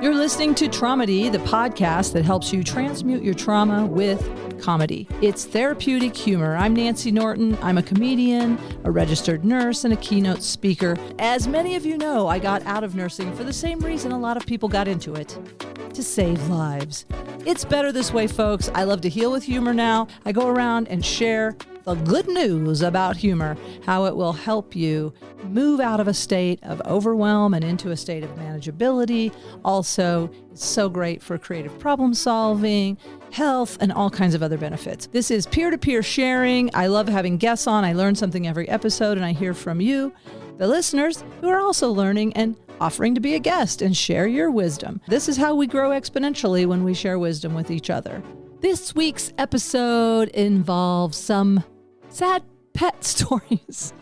You're listening to Traumedy, the podcast that helps you transmute your trauma with comedy. It's therapeutic humor. I'm Nancy Norton. I'm a comedian, a registered nurse, and a keynote speaker. As many of you know, I got out of nursing for the same reason a lot of people got into it, to save lives. It's better this way, folks. I love to heal with humor now. I go around and share the good news about humor, how it will help you move out of a state of overwhelm and into a state of manageability. Also, it's so great for creative problem solving, health, and all kinds of other benefits. This is peer-to-peer sharing. I love having guests on. I learn something every episode, and I hear from you, the listeners, who are also learning and offering to be a guest and share your wisdom. This is how we grow exponentially when we share wisdom with each other. This week's episode involves some sad pet stories.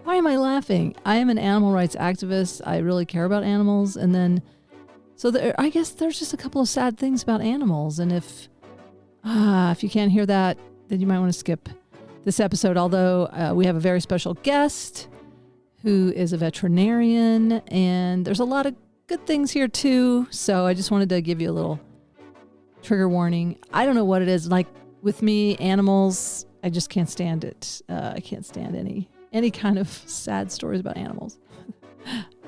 Why am I laughing? I am an animal rights activist. I really care about animals. And then, I guess there's just a couple of sad things about animals. And if you can't hear that, then you might want to skip this episode. Although we have a very special guest who is a veterinarian, and there's a lot of good things here too. So I just wanted to give you a little trigger warning. I don't know what it is. Like with me, animals, I just can't stand it. I can't stand any kind of sad stories about animals.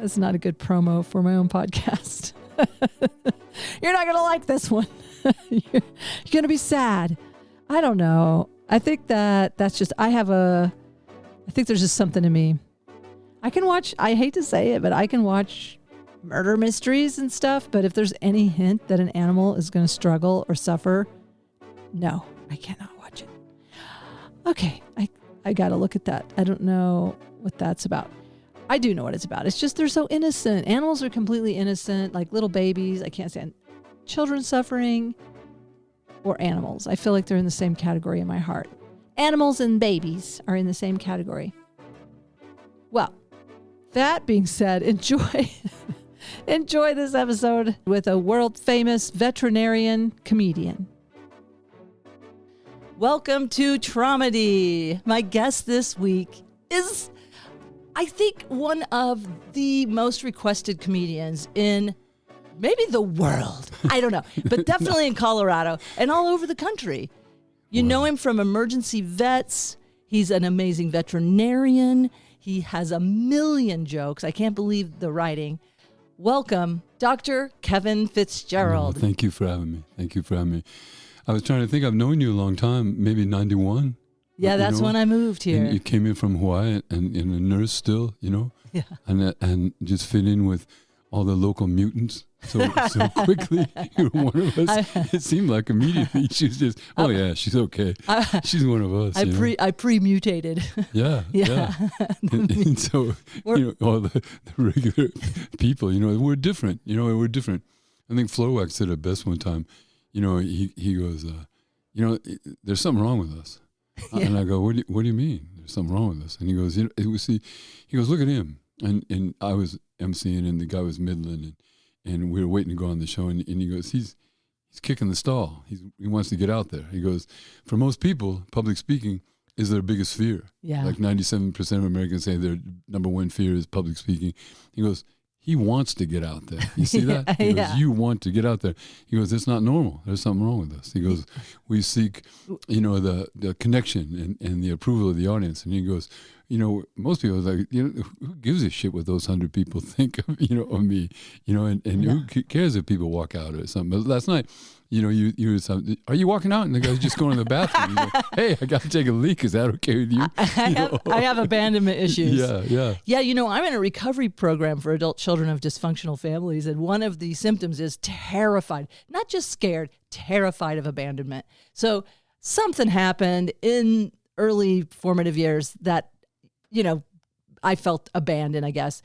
That's not a good promo for my own podcast. You're not going to like this one. You're going to be sad. I don't know. I think I think there's just something in me. I can watch, I hate to say it, but I can watch murder mysteries and stuff. But if there's any hint that an animal is going to struggle or suffer, no, I cannot watch it. Okay, I got to look at that. I don't know what that's about. I do know what it's about. It's just they're so innocent. Animals are completely innocent, like little babies. I can't stand children suffering or animals. I feel like they're in the same category in my heart. Animals and babies are in the same category. Well, that being said, enjoy this episode with a world-famous veterinarian comedian. Welcome to Traumedy. My guest this week is, I think, one of the most requested comedians in maybe the world. I don't know, but definitely in Colorado and all over the country. You know him from Emergency Vets. He's an amazing veterinarian. He has a million jokes. I can't believe the writing. Welcome, Dr. Kevin Fitzgerald. Oh, thank you for having me. I was trying to think. I've known you a long time, maybe 91. Yeah, that's when I moved here. And you came in from Hawaii and a nurse still, Yeah. And just fit in with all the local mutants so quickly. You were one of us. It seemed like immediately she was just, she's okay. She's one of us. I pre-mutated. Yeah. And so, all the regular people, we're different. We're different. I think Florwax said it best one time. He goes, there's something wrong with us. Yeah. And I go, what do you mean? There's something wrong with us? And he goes, he goes, look at him. And I was emceeing, and the guy was middling, and we were waiting to go on the show. And he goes, he's kicking the stall. He wants to get out there. He goes, for most people, public speaking is their biggest fear. Yeah. Like 97% of Americans say their number one fear is public speaking. He goes, he wants to get out there. You see that? He goes, you want to get out there. He goes, it's not normal. There's something wrong with us. He goes, we seek, the connection and the approval of the audience. And he goes, most people are like, who gives a shit what those 100 people think of, of me, and who cares if people walk out or something. But last night, you were something, are you walking out? And the guy's just going to the bathroom. Go, hey, I got to take a leak. Is that okay with you? I have abandonment issues. Yeah. Yeah, I'm in a recovery program for adult children of dysfunctional families. And one of the symptoms is terrified, not just scared, terrified of abandonment. So something happened in early formative years that, I felt abandoned, I guess.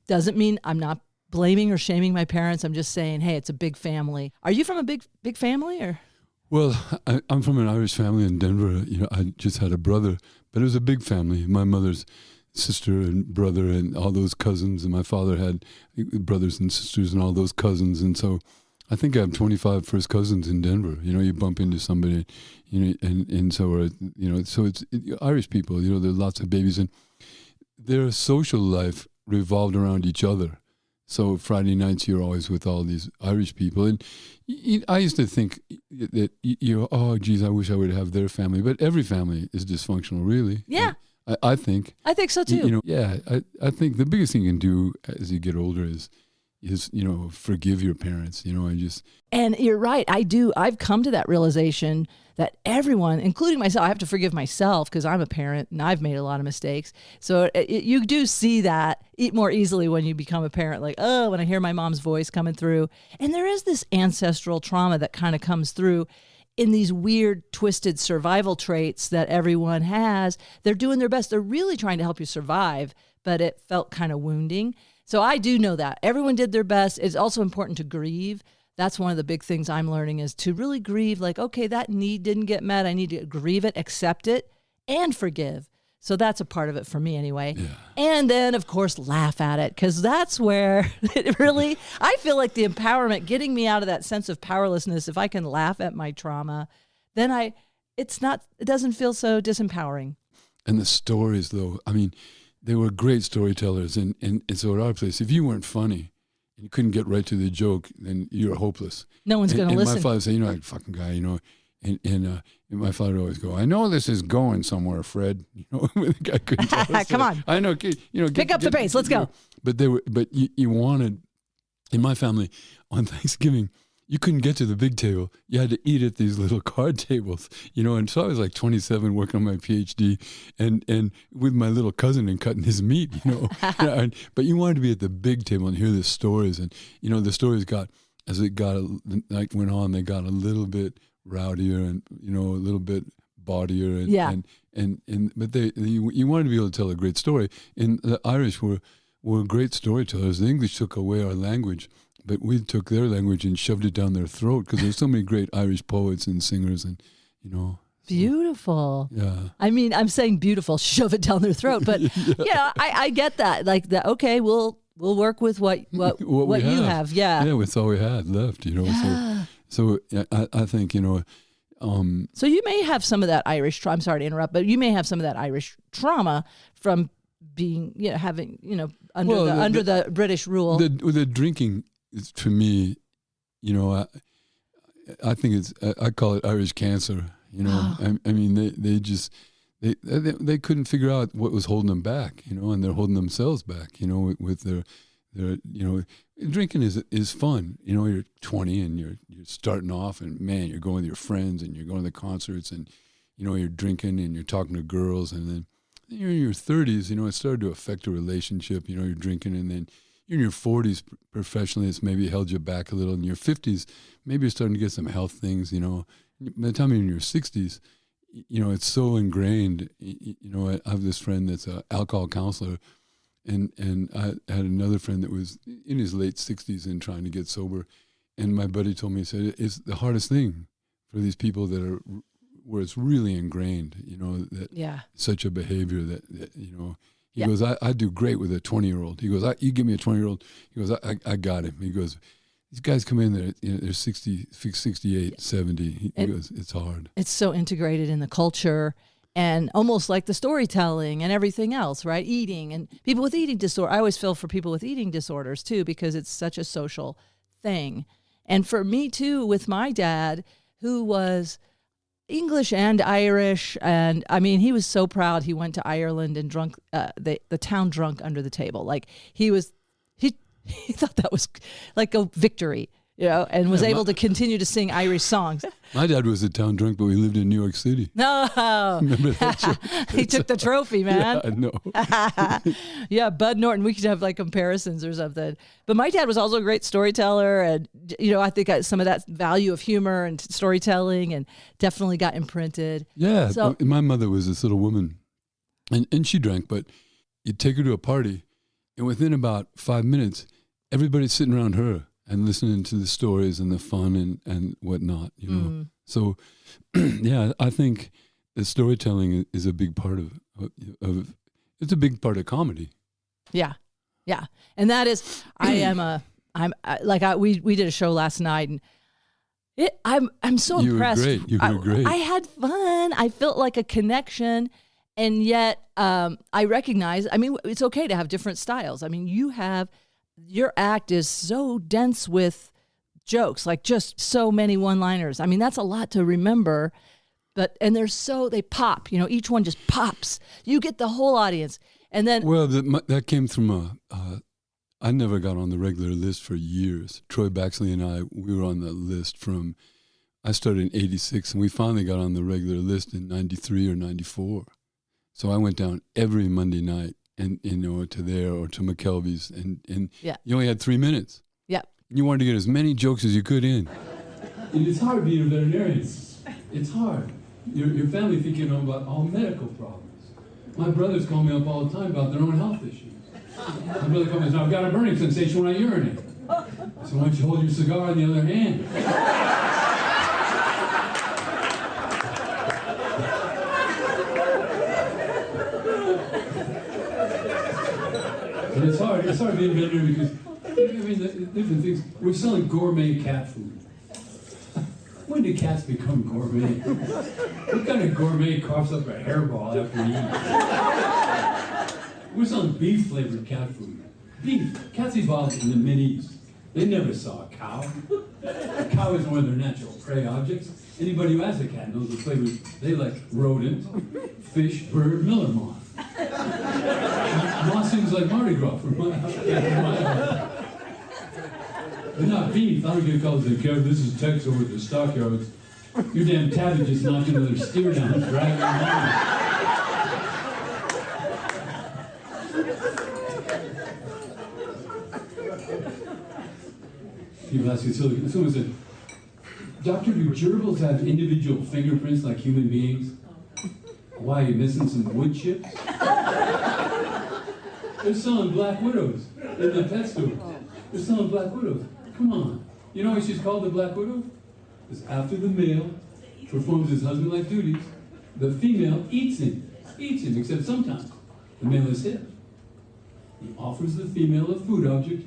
Doesn't mean I'm not blaming or shaming my parents. I'm just saying, hey, it's a big family. Are you from a big family or? Well, I'm from an Irish family in Denver. I just had a brother, but it was a big family. My mother's sister and brother and all those cousins, and my father had brothers and sisters and all those cousins. And so I think I have 25 first cousins in Denver. You bump into somebody, and so, so it's Irish people, there are lots of babies, and their social life revolved around each other. So Friday nights, you're always with all these Irish people. And I used to think that, oh, geez, I wish I would have their family. But every family is dysfunctional, really. Yeah. I think. I think so, too. I think the biggest thing you can do as you get older is forgive your parents, and just. And you're right. I've come to that realization that everyone, including myself, I have to forgive myself because I'm a parent and I've made a lot of mistakes. So you do see that more easily when you become a parent, like, oh, when I hear my mom's voice coming through. And there is this ancestral trauma that kind of comes through in these weird, twisted survival traits that everyone has. They're doing their best. They're really trying to help you survive, but it felt kind of wounding. So I do know that. Everyone did their best. It's also important to grieve. That's one of the big things I'm learning is to really grieve, like, okay, that need didn't get met. I need to grieve it, accept it, and forgive. So that's a part of it for me anyway. Yeah. And then, of course, laugh at it, because that's where it really, I feel like the empowerment, getting me out of that sense of powerlessness, if I can laugh at my trauma, then it doesn't feel so disempowering. And the stories, though, I mean, they were great storytellers. And so at our place, if you weren't funny, you couldn't get right to the joke, then you're hopeless. No one's going to listen. And my father said, that fucking guy, and my father would always go, I know this is going somewhere, Fred. The guy couldn't tell us. Come on. I know. Pick up the pace. Let's go. But you wanted, in my family, on Thanksgiving, you couldn't get to the big table. You had to eat at these little card tables, and so I was like 27 working on my PhD and with my little cousin and cutting his meat, but you wanted to be at the big table and hear the stories. And, the stories as the night went on, they got a little bit rowdier and, a little bit bawdier. But you wanted to be able to tell a great story. And the Irish were great storytellers. The English took away our language, but we took their language and shoved it down their throat because there's so many great Irish poets and singers and, Beautiful. Yeah. I mean, I'm saying beautiful, shove it down their throat. But, I get that. Like, okay, we'll work with what you have. Yeah. Yeah, that's all we had left, Yeah. So I think, So you may have some of that Irish trauma. I'm sorry to interrupt, but you may have some of that Irish trauma from being, having, under the British rule. The drinking, to me, I think I call it Irish cancer. I mean, they couldn't figure out what was holding them back, and they're holding themselves back, with their drinking is fun. You're 20 and you're starting off, and man, you're going with your friends and you're going to the concerts, and you're drinking and you're talking to girls, and then you're in your 30s. It started to affect a relationship. You're drinking, and then you're in your 40s professionally. It's maybe held you back a little. In your 50s, maybe you're starting to get some health things. By the time you're in your 60s, it's so ingrained. I have this friend that's an alcohol counselor. And I had another friend that was in his late 60s and trying to get sober. And my buddy told me, he said, it's the hardest thing for these people where it's really ingrained, such a behavior that he goes, I do great with a 20-year-old. He goes, you give me a 20-year-old. He goes, I got him. He goes, these guys come in there, they're 60, 68, 70. He goes, it's hard. It's so integrated in the culture. And almost like the storytelling and everything else, right? Eating and people with eating disorder. I always feel for people with eating disorders too, because it's such a social thing. And for me too, with my dad, who was English and Irish. And I mean, he was so proud. He went to Ireland and drunk the town drunk under the table. Like he thought that was like a victory. And was able to continue to sing Irish songs. My dad was a town drunk, but we lived in New York City. No. Remember that? He took the trophy, man. Yeah, I know. Yeah, Bud Norton. We could have like comparisons or something. But my dad was also a great storyteller. And, I think some of that value of humor and storytelling and definitely got imprinted. Yeah. So, my mother was this little woman and she drank, but you'd take her to a party and within about 5 minutes, everybody's sitting around her and listening to the stories and the fun and whatnot, So, yeah, I think the storytelling is a big part of it's a big part of comedy. Yeah, yeah, and that is we did a show last night and I'm so impressed. You were great. I had fun. I felt like a connection, and yet I recognize. I mean, it's okay to have different styles. I mean, you have your act is so dense with jokes, like just so many one-liners. I mean, that's a lot to remember, and they pop, each one just pops. You get the whole audience. And then... Well, that came from I never got on the regular list for years. Troy Baxley and I, we were on the list I started in 86, and we finally got on the regular list in 93 or 94. So I went down every Monday night and, to there or to McKelvey's, and you only had 3 minutes. Yeah. You wanted to get as many jokes as you could in. And it's hard being a veterinarian. It's hard. Your family think you know about all medical problems. My brothers call me up all the time about their own health issues. My brother comes and says, I've got a burning sensation when I urinate. I said, why don't you hold your cigar in the other hand? And it's hard being a veterinarian because, the different things. We're selling gourmet cat food. When did cats become gourmet? What kind of gourmet coughs up a hairball after eating? We're selling beef-flavored cat food. Beef. Cats evolved in the Mid-East. They never saw a cow. A cow isn't one of their natural prey objects. Anybody who has a cat knows the flavors. They like rodent, fish, bird, miller moth. Moth seems like Mardi Gras for my house. They're not beef. I don't get calls like, Kevin, this is Tex over at the stockyards. Your damn tabby just knocked another steer down and dragged him home. People ask you, someone said, Doctor, do gerbils have individual fingerprints like human beings? Why, are you missing some wood chips? They're selling black widows in the pet store. They're selling black widows. Come on. You know why she's called the black widow? Because after the male performs his husband-like duties, the female eats him, except sometimes the male is hip. He offers the female a food object,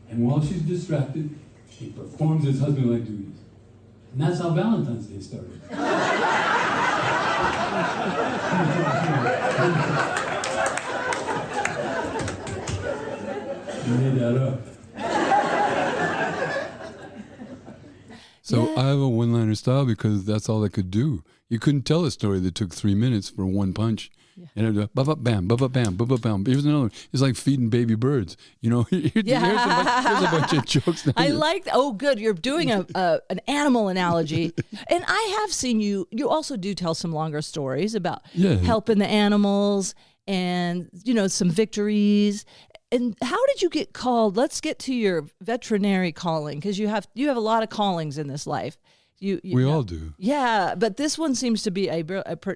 and while she's distracted, he performs his husband-like duties. And that's how Valentine's Day started. You made that up. So I have a one-liner style because that's all I could do. You couldn't tell a story that took 3 minutes for one punch. Yeah. And it'd go, bam, bam, bam. Here's another one. It's like feeding baby birds. Here's a bunch of jokes. I like, good, you're doing an animal analogy. And I have seen you also do tell some longer stories about helping the animals and, some victories. And how did you get called? Let's get to your veterinary calling, because you have a lot of callings in this life. We all do. Yeah, but this one seems to be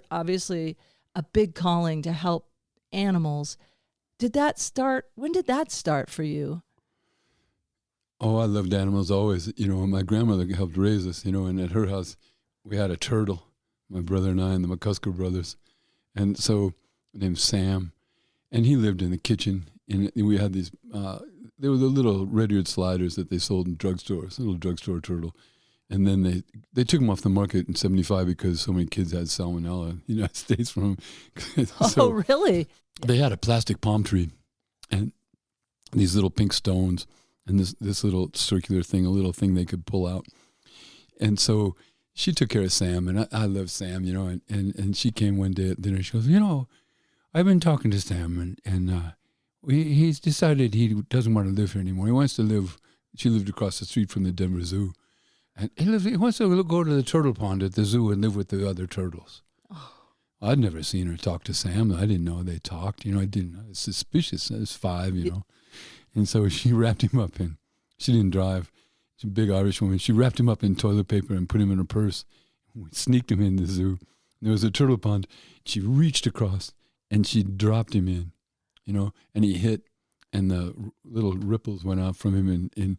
obviously a big calling to help animals. When did that start for you? Oh, I loved animals always. My grandmother helped raise us, and at her house we had a turtle, my brother and I and the McCusker brothers. And so, named Sam, and he lived in the kitchen. And we had these, they were the little red-eared sliders that they sold in drugstores, a little drugstore turtle. And then they took them off the market in 1975 because so many kids had salmonella in the United States from them. Oh, really? They had a plastic palm tree and these little pink stones and this little circular thing, a little thing they could pull out. And so she took care of Sam, and I love Sam, and she came one day at dinner. She goes, I've been talking to Sam, and he's decided he doesn't want to live here anymore. He wants to live. She lived across the street from the Denver Zoo, and he wants to go to the turtle pond at the zoo and live with the other turtles. Oh. I'd never seen her talk to Sam. I didn't know they talked. I didn't. I was suspicious. I was 5, and so she wrapped him up in. She didn't drive. She's a big Irish woman. She wrapped him up in toilet paper and put him in her purse. We sneaked him in the zoo. There was a turtle pond. She reached across and she dropped him in. And he hit, and the little ripples went out from him, and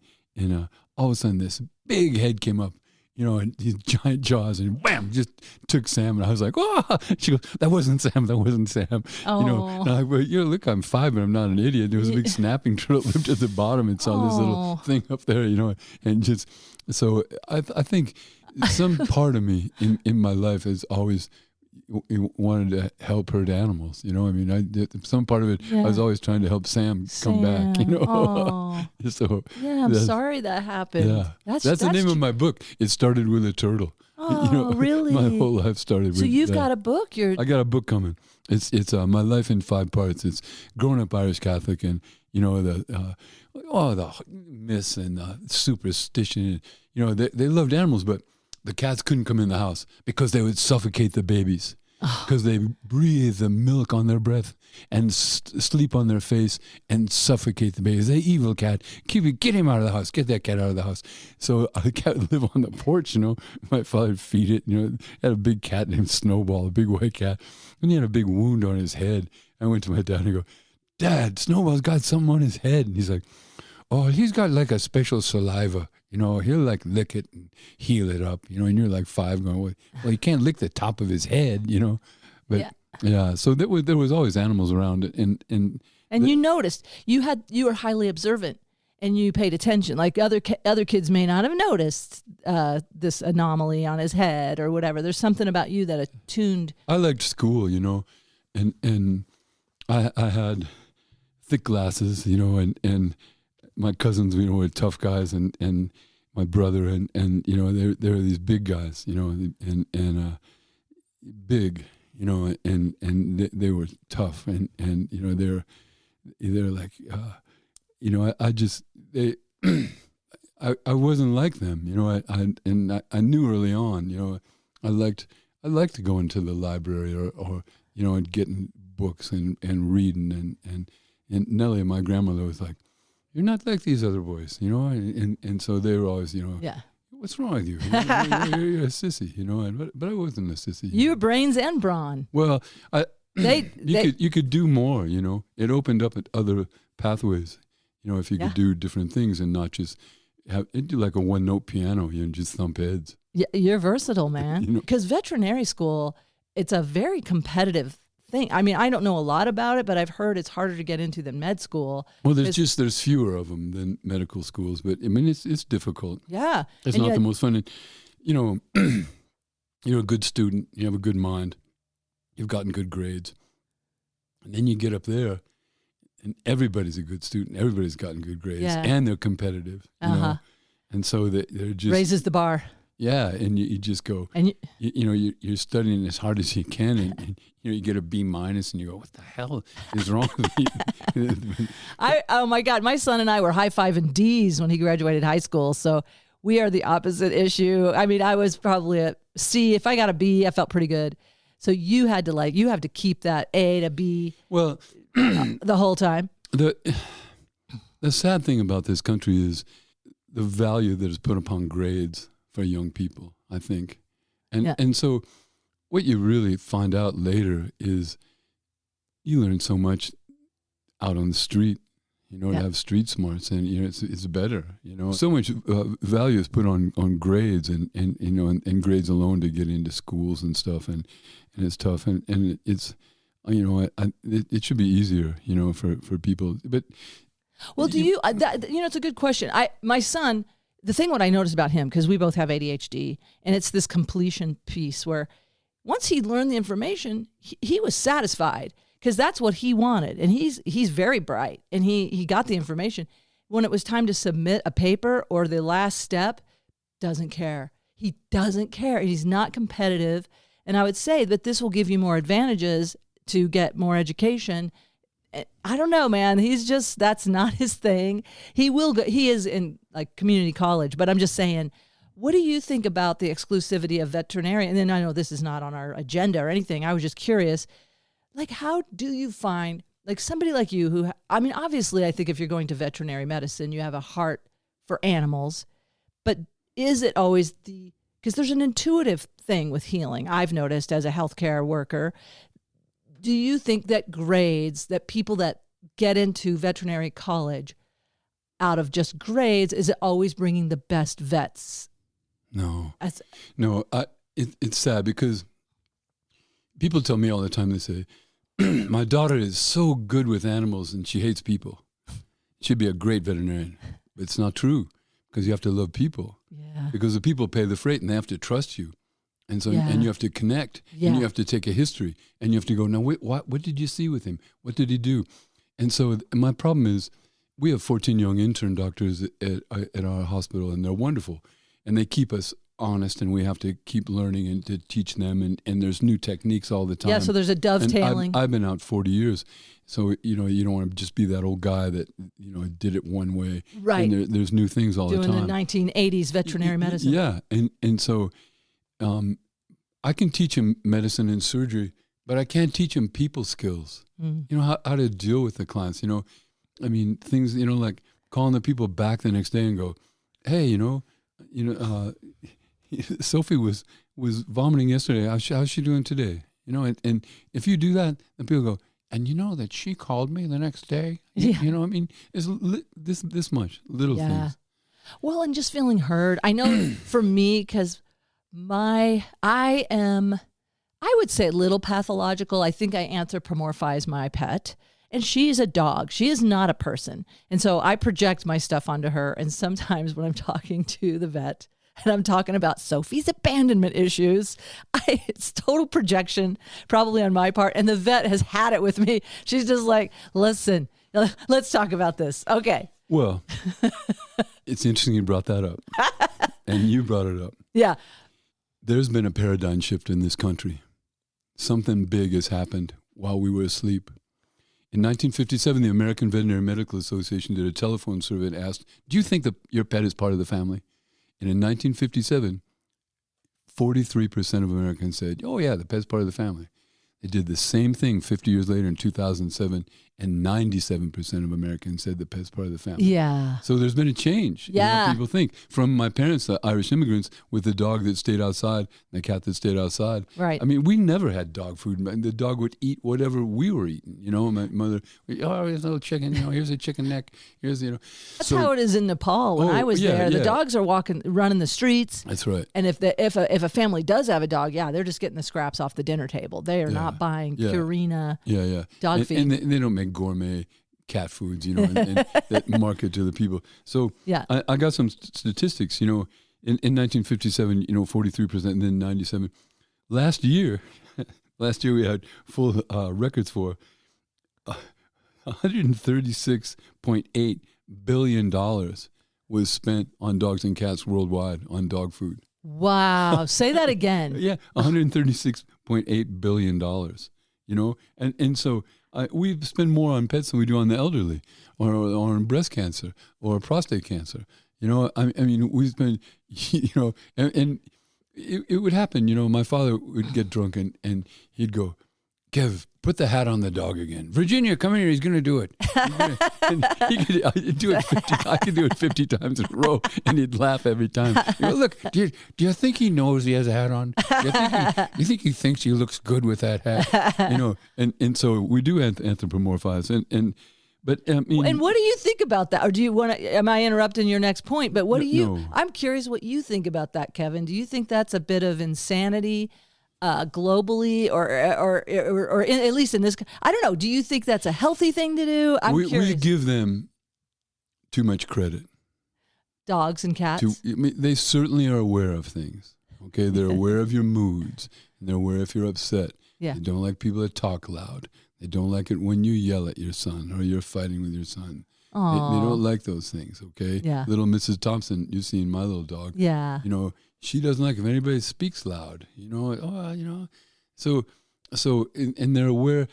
all of a sudden this big head came up, and these giant jaws, and wham, just took Sam, and I was like, oh! She goes, that wasn't Sam. Oh. And I'm like, look, I'm 5, but I'm not an idiot. There was a big snapping turtle lived at the bottom and saw this little thing up there, and just, so I think some part of me in my life has always, he wanted to help hurt animals. You know, I mean, some part of it, I was always trying to help Sam come back. You know, so yeah, I'm sorry that happened. Yeah, that's the name of my book. It started with a turtle. Oh, you know, really? My whole life started with. So you've that. got a book. I got a book coming. It's My Life in 5 Parts. It's growing up Irish Catholic, and you know the myths and superstition. You know, they loved animals, but the cats couldn't come in the house because they would suffocate the babies. Because they breathe the milk on their breath and sleep on their face and suffocate the babies. The evil cat, get him out of the house. Get that cat out of the house. So the cat would live on the porch, you know. My father would feed it. You know, had a big cat named Snowball, a big white cat. And he had a big wound on his head. I went to my dad and I go, Dad, Snowball's got something on his head. And he's like, oh, he's got like a special saliva. You know, he'll like lick it and heal it up, you know, and you're like 5 going, well, you can't lick the top of his head, you know. But yeah, so there was always animals around it. And you noticed, you were highly observant and you paid attention. Like other kids may not have noticed this anomaly on his head or whatever. There's something about you that attuned. I liked school, you know, and I had thick glasses, you know, and my cousins, you know, were tough guys, and my brother, and you know, they were these big guys, you know, and big, you know, and they were tough, and you know, they're like, you know, I wasn't like them, you know, I knew early on, you know, I liked to go into the library or you know, and getting books and reading, and Nellie, my grandmother, was like, you're not like these other boys, you know, and so they were always, you know, what's wrong with you? You're a sissy, you know, but I wasn't a sissy. You were brains and brawn. Well, you could do more, you know. It opened up at other pathways, you know, if you could do different things and not just do like a 1-note piano, you know, just thump heads. Yeah, you're versatile, man. You know? Because veterinary school, it's a very competitive thing. I mean, I don't know a lot about it, but I've heard it's harder to get into than med school. Well, there's fewer of them than medical schools, but I mean, it's difficult. Yeah. It's not the most fun. And, you know, you're a good student, you have a good mind, you've gotten good grades. And then you get up there and everybody's a good student, everybody's gotten good grades, and they're competitive, you know. And so they're just raises the bar. Yeah, and you just go, and you know, you're studying as hard as you can, and you know, you get a B- and you go, what the hell is wrong with me? Oh my God, my son and I were high-fiving D's when he graduated high school, so we are the opposite issue. I mean, I was probably a C. If I got a B, I felt pretty good. So you have to keep that A to B the whole time. The sad thing about this country is the value that is put upon grades for young people, I think. And so what you really find out later is you learn so much out on the street, you know, to have street smarts, and, you know, it's better, you know. So much value is put on grades and you know, and grades alone to get into schools and stuff, and it's tough, and it's, you know, it should be easier, you know, for people. But well, you know, it's a good question. My son, the thing what I noticed about him, because we both have ADHD, and it's this completion piece where once he learned the information, he was satisfied because that's what he wanted. And he's very bright, and he got the information. When it was time to submit a paper or the last step, doesn't care. He doesn't care. He's not competitive. And I would say that this will give you more advantages to get more education. I don't know, man. That's not his thing. He will go, he is in like community college, but I'm just saying, what do you think about the exclusivity of veterinarian? And then I know this is not on our agenda or anything. I was just curious, like, how do you find like somebody like you who, I mean, obviously I think if you're going to veterinary medicine, you have a heart for animals, but is it always because there's an intuitive thing with healing. I've noticed as a healthcare worker. Do you think that grades, that people that get into veterinary college out of just grades, is it always bringing the best vets? No. It's sad because people tell me all the time, they say, my daughter is so good with animals and she hates people. She'd be a great veterinarian. But it's not true, because you have to love people. Yeah. Because the people pay the freight and they have to trust you. And so, and you have to connect, and you have to take a history, and you have to go, now, what did you see with him? What did he do? And so my problem is we have 14 young intern doctors at our hospital, and they're wonderful. And they keep us honest, and we have to keep learning and to teach them. And there's new techniques all the time. Yeah, so there's a dovetailing. And I've been out 40 years. So, you don't want to just be that old guy that, did it one way. Right. And there's new things all the time. Doing the 1980s veterinary medicine. Yeah. And so I can teach him medicine and surgery, but I can't teach him people skills. How to deal with the clients. Things, like calling the people back the next day and go, hey, Sophie was vomiting yesterday. How's she doing today? And if you do that, then people go, and that she called me the next day. Yeah. It's this much little things. Well, and just feeling heard. I know for me, because I would say a little pathological. I think I anthropomorphize my pet. And she's a dog. She is not a person. And so I project my stuff onto her. And sometimes when I'm talking to the vet and I'm talking about Sophie's abandonment issues, it's total projection probably on my part. And the vet has had it with me. She's just like, listen, let's talk about this. Okay. Well, it's interesting you brought that up. And you brought it up. Yeah. There's been a paradigm shift in this country. Something big has happened while we were asleep. In 1957, the American Veterinary Medical Association did a telephone survey and asked, do you think that your pet is part of the family? And in 1957, 43% of Americans said, oh yeah, the pet's part of the family. They did the same thing 50 years later in 2007, and 97% of Americans said the pet's part of the family. Yeah. So there's been a change in what people think. From my parents, the Irish immigrants, with the dog that stayed outside and the cat that stayed outside. Right. We never had dog food. The dog would eat whatever we were eating. My mother, here's a little chicken, here's a chicken neck. Here's, That's how it is in Nepal. When I was there, the dogs are running the streets. That's right. And if a family does have a dog, they're just getting the scraps off the dinner table. They are not buying Purina dog feed. And they don't make gourmet cat foods, and that market to the people. So I got some statistics, in 1957, 43%, and then 97. Last year we had full records for $136.8 billion was spent on dogs and cats worldwide on dog food. Wow. Say that again. Yeah, $136.8 billion, and so we spend more on pets than we do on the elderly or on breast cancer or prostate cancer. We spend, and it would happen. My father would get drunk and he'd go, Kev, put the hat on the dog again. Virginia, come here. He's going to do it. And I'd do it 50, I could do it 50 times in a row, and he'd laugh every time. Look, do you think he knows he has a hat on? Do you think he thinks he looks good with that hat? And so we do anthropomorphize. But and what do you think about that? Or do you want to? Am I interrupting your next point? But what do you? No. I'm curious what you think about that, Kevin. Do you think that's a bit of insanity? Globally, or at least in this, I don't know. Do you think that's a healthy thing to do? We give them too much credit. Dogs and cats. They certainly are aware of things. Okay, they're aware of your moods, and they're aware if you're upset. Yeah. They don't like people that talk loud. They don't like it when you yell at your son or you're fighting with your son. They don't like those things. Okay. Yeah. Little Mrs. Thompson, you've seen my little dog. Yeah. She doesn't like if anybody speaks loud, So and they're aware.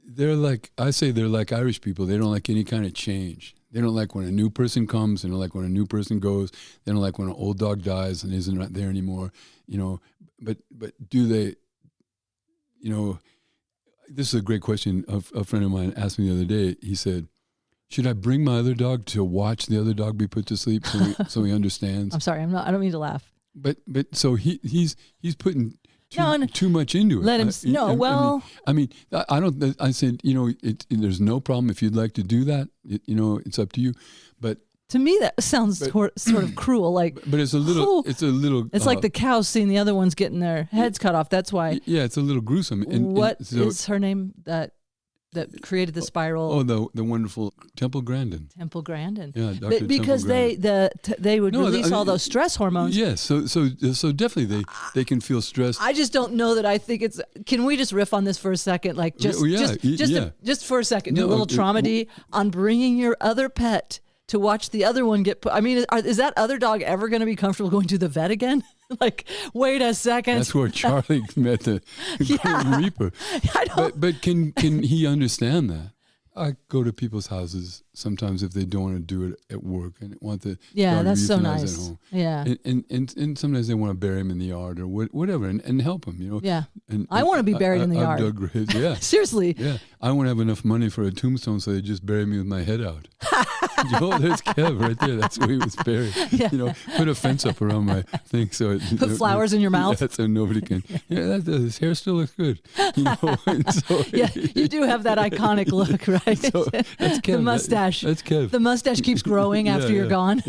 They're like Irish people. They don't like any kind of change. They don't like when a new person comes. They don't like when a new person goes. They don't like when an old dog dies and isn't right there anymore. But do they? This is a great question. A friend of mine asked me the other day. He said, should I bring my other dog to watch the other dog be put to sleep so he understands? I'm sorry. I don't mean to laugh. But so he's putting too much into it. Let him I said, there's no problem if you'd like to do that. It's up to you. But to me, that sounds sort of cruel. But it's a little. It's like the cows seeing the other ones getting their heads cut off. That's why. Yeah, it's a little gruesome. What is her name? That that created the spiral. Oh, the wonderful Temple Grandin. Temple Grandin. Yeah, Dr. Because they would release all those stress hormones. Yes, so definitely they can feel stressed. I just don't know that I think it's. Can we just riff on this for a second? Like just for a second, do a little traumedy on bringing your other pet to watch the other one get put. I mean, is that other dog ever going to be comfortable going to the vet again? Like, wait a second. That's where Charlie met the Grim Reaper. But can he understand that? I go to people's houses sometimes if they don't want to do it at work and want the dog that's so euthanized nice. at home. Yeah, and sometimes they want to bury him in the yard or whatever and help him. You know. Yeah. And I want to be buried in the yard. I've dug graves. Yeah. Seriously. Yeah. I won't have enough money for a tombstone, so they just bury me with my head out. There's Kev right there. That's where he was buried. Yeah. You know, put a fence up around my thing so put flowers in your mouth. Yeah, so nobody can. Yeah, his hair still looks good. You know. So, yeah, you do have that iconic look, right? So that's Kev. The mustache. That's Kev. The mustache keeps growing after you're gone.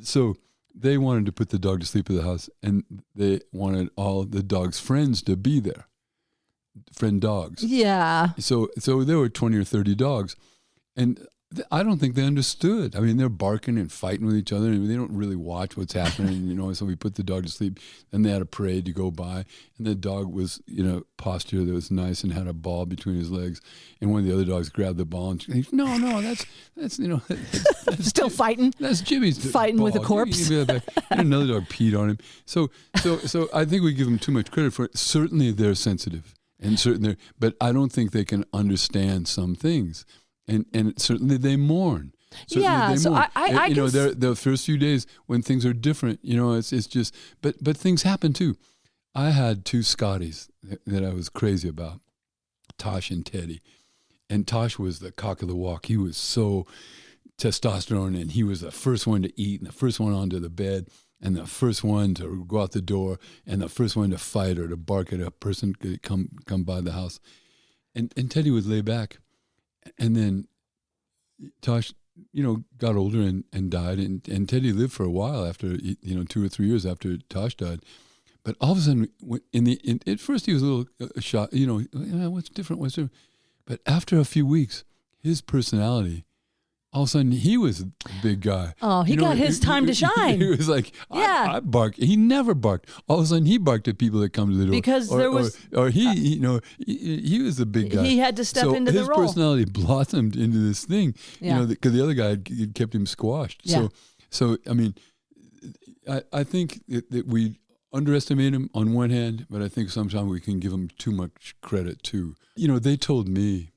So they wanted to put the dog to sleep at the house, and they wanted all the dog's friends to be there. Friend dogs. Yeah. So there were 20 or 30 dogs, and I don't think they understood. I mean, they're barking and fighting with each other, and they don't really watch what's happening, you know. So we put the dog to sleep, and they had a parade to go by, and the dog was, you know, posture that was nice and had a ball between his legs, and one of the other dogs grabbed the ball and she, no, that's you know, that's still fighting. That's Jimmy's fighting ball. with a corpse. And another dog peed on him. So I think we give them too much credit for it. Certainly they're sensitive, and but I don't think they can understand some things. And certainly they mourn. I you know, the first few days when things are different, you know, it's just, but things happen too. I had two Scotties that I was crazy about, Tosh and Teddy. And Tosh was the cock of the walk. He was so testosterone, and he was the first one to eat, and the first one onto the bed, and the first one to go out the door, and the first one to fight or to bark at a person could come by the house. And Teddy would lay back. And then Tosh, you know, got older and died, and Teddy lived for a while after, you know, 2 or 3 years after Tosh died. But all of a sudden, at first he was a little shocked, you know, what's different? But after a few weeks, his personality, all of a sudden he was a big guy. Oh, he got his time to shine. He was like, I bark. He never barked. All of a sudden he barked at people that come to the door. Because there was... you know, he was a big guy. He had to step into the role. His personality blossomed into this thing, you know, because the other guy had kept him squashed. Yeah. So I mean, I think that we underestimate him on one hand, but I think sometimes we can give him too much credit too. You know, they told me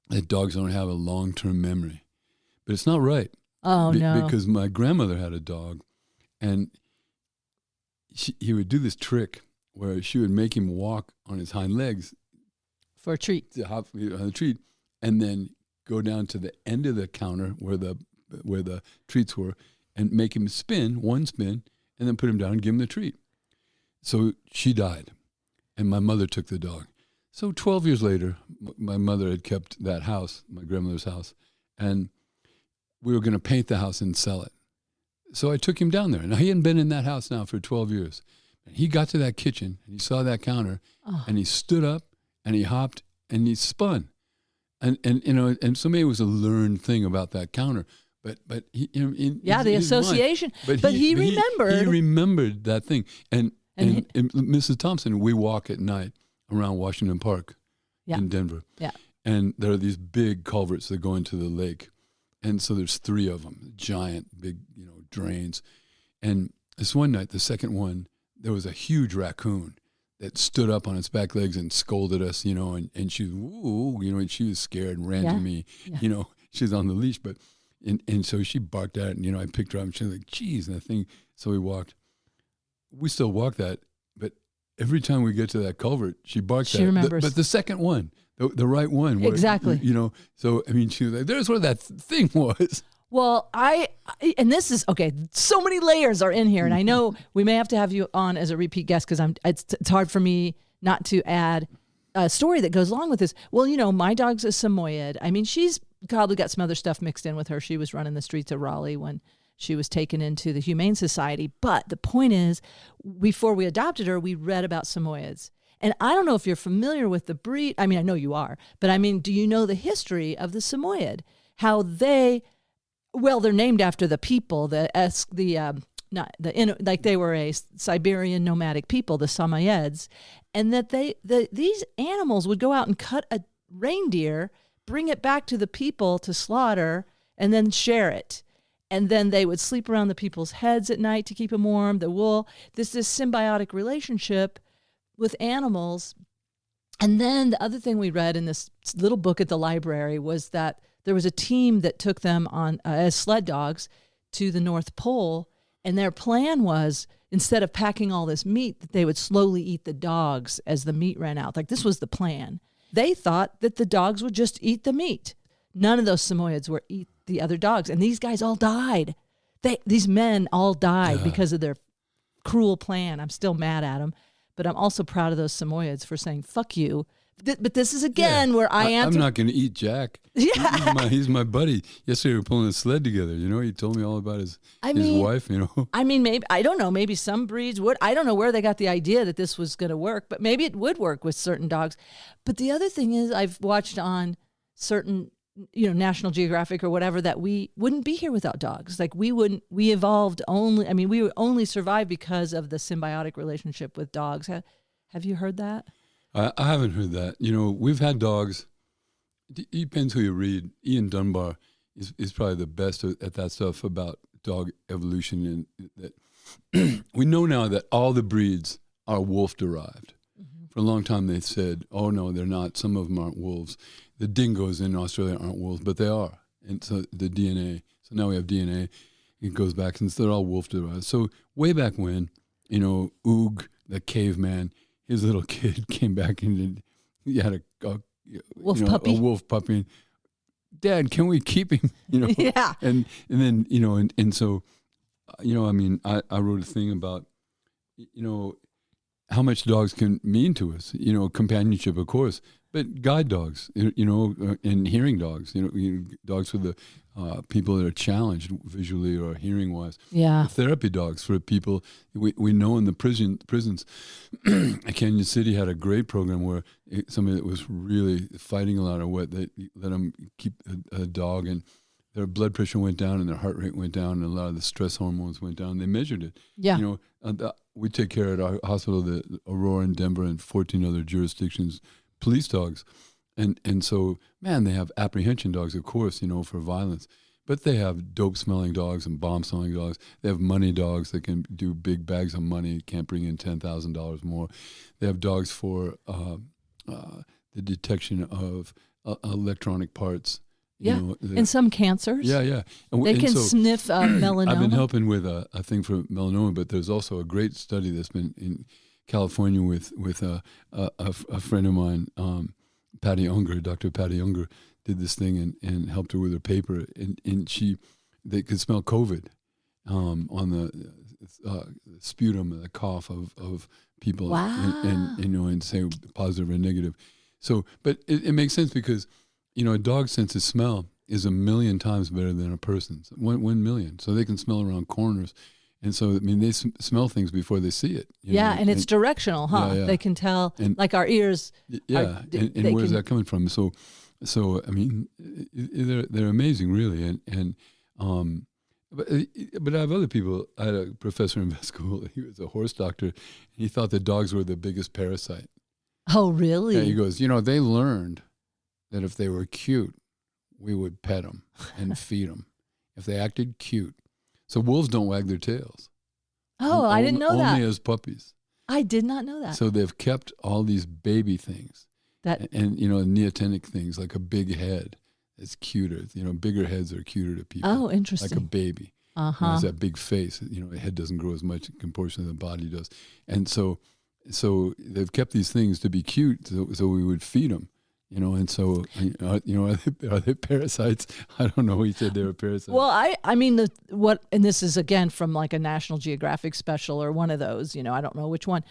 that dogs don't have a long-term memory. But it's not right. Oh, no. Because my grandmother had a dog, and he would do this trick where she would make him walk on his hind legs. For a treat. To hop on a treat, and then go down to the end of the counter where the treats were, and make him one spin, and then put him down and give him the treat. So she died, and my mother took the dog. So 12 years later, my mother had kept that house, my grandmother's house, and we were going to paint the house and sell it. So I took him down there. Now, he hadn't been in that house now for 12 years. And he got to that kitchen, and he saw that counter, and he stood up, and he hopped, and he spun. And you know, and so maybe it was a learned thing about that counter. But he, the association. Mind, but he remembered. He remembered that thing. And Mrs. Thompson, we walk at night around Washington Park in Denver. Yeah. And there are these big culverts that go into the lake. And so there's 3 of them, giant, big, you know, drains. And this one night, the second one, there was a huge raccoon that stood up on its back legs and scolded us, you know, and she was, woo, you know, and she was scared and ran to me, you know, she was on the leash, but, and so she barked at it, and, you know, I picked her up, and she was like, geez, and that thing, so we still walk that, but every time we get to that culvert, she barks at it. She remembers. But the second one, the right one. Where, exactly. You know, so, I mean, she was like, there's where that thing was. Well, and this is, okay, so many layers are in here, and I know we may have to have you on as a repeat guest because it's hard for me not to add a story that goes along with this. Well, you know, my dog's a Samoyed. I mean, she's probably got some other stuff mixed in with her. She was running the streets of Raleigh when she was taken into the Humane Society. But the point is, before we adopted her, we read about Samoyeds. And I don't know if you're familiar with the breed. I mean, I know you are, but I mean, do you know the history of the Samoyed? How they're named after the people, they were a Siberian nomadic people, the Samoyeds, and that these animals would go out and cut a reindeer, bring it back to the people to slaughter, and then share it. And then they would sleep around the people's heads at night to keep them warm, the wool. This symbiotic relationship with animals. And then the other thing we read in this little book at the library was that there was a team that took them on as sled dogs to the North Pole. And their plan was, instead of packing all this meat, that they would slowly eat the dogs as the meat ran out. Like, this was the plan. They thought that the dogs would just eat the meat. None of those Samoyeds would eat the other dogs. And these guys all died. These men all died because of their cruel plan. I'm still mad at them. But I'm also proud of those Samoyeds for saying, fuck you. But this is again where I'm not going to eat Jack. Yeah. He's my buddy. Yesterday we were pulling a sled together. You know, he told me all about his wife, you know. I mean, maybe, I don't know, maybe some breeds would. I don't know where they got the idea that this was going to work, but maybe it would work with certain dogs. But the other thing is, I've watched on certain, National Geographic or whatever, that we wouldn't be here without dogs. Like, we evolved only, we only survived because of the symbiotic relationship with dogs. Have you heard that? I haven't heard that. We've had dogs. It depends who you read. Ian Dunbar is probably the best at that stuff about dog evolution. And that we know now that all the breeds are wolf-derived. Mm-hmm. For a long time they said, oh, no, they're not. Some of them aren't wolves. The dingoes in Australia aren't wolves, but they are. And so the DNA. So now we have DNA. It goes back, since they're all wolf-derived. So way back when, Oog, the caveman, his little kid came back and he had a wolf puppy. And, Dad, can we keep him? Yeah. And then so I wrote a thing about how much dogs can mean to us. Companionship, of course, but guide dogs. And hearing dogs. Dogs for the people that are challenged visually or hearing wise. Yeah. Therapy dogs for people we know in the prisons. Canyon City had a great program where somebody that was really fighting a lot of what they let them keep a dog, and their blood pressure went down and their heart rate went down and a lot of the stress hormones went down. They measured it. Yeah. We take care at our hospital, the Aurora in Denver and 14 other jurisdictions, police dogs. And so, man, they have apprehension dogs, of course, for violence. But they have dope-smelling dogs and bomb-smelling dogs. They have money dogs that can do big bags of money, can't bring in $10,000 more. They have dogs for the detection of electronic parts. And some cancers. Yeah. They can sniff melanoma. I've been helping with a thing for melanoma, but there's also a great study that's been in California with a friend of mine, Patty Unger, Dr. Patty Unger, did this thing and helped her with her paper, and they could smell COVID on the sputum, the cough of people, wow. and say positive or negative. So, but it makes sense because a dog's sense of smell is 1,000,000 times better than a person's. 1 million, so they can smell around corners. And so, they smell things before they see it. And it's directional, huh? Yeah. They can tell, like our ears. Yeah, and where's that coming from? So they're amazing, really. But I have other people. I had a professor in vet school. He was a horse doctor. And he thought that dogs were the biggest parasite. Oh, really? Yeah, he goes, they learned that if they were cute, we would pet them and feed them. If they acted cute. So wolves don't wag their tails. Oh, I didn't know that. Only as puppies. I did not know that. So they've kept all these baby things. And neotenic things, like a big head is cuter. Bigger heads are cuter to people. Oh, interesting. Like a baby. Uh-huh. Has that big face. The head doesn't grow as much in proportion to the body does. And so they've kept these things to be cute, so we would feed them. And so, are they parasites? I don't know. He said they were parasites. Well, and this is again from like a National Geographic special or one of those, I don't know which one.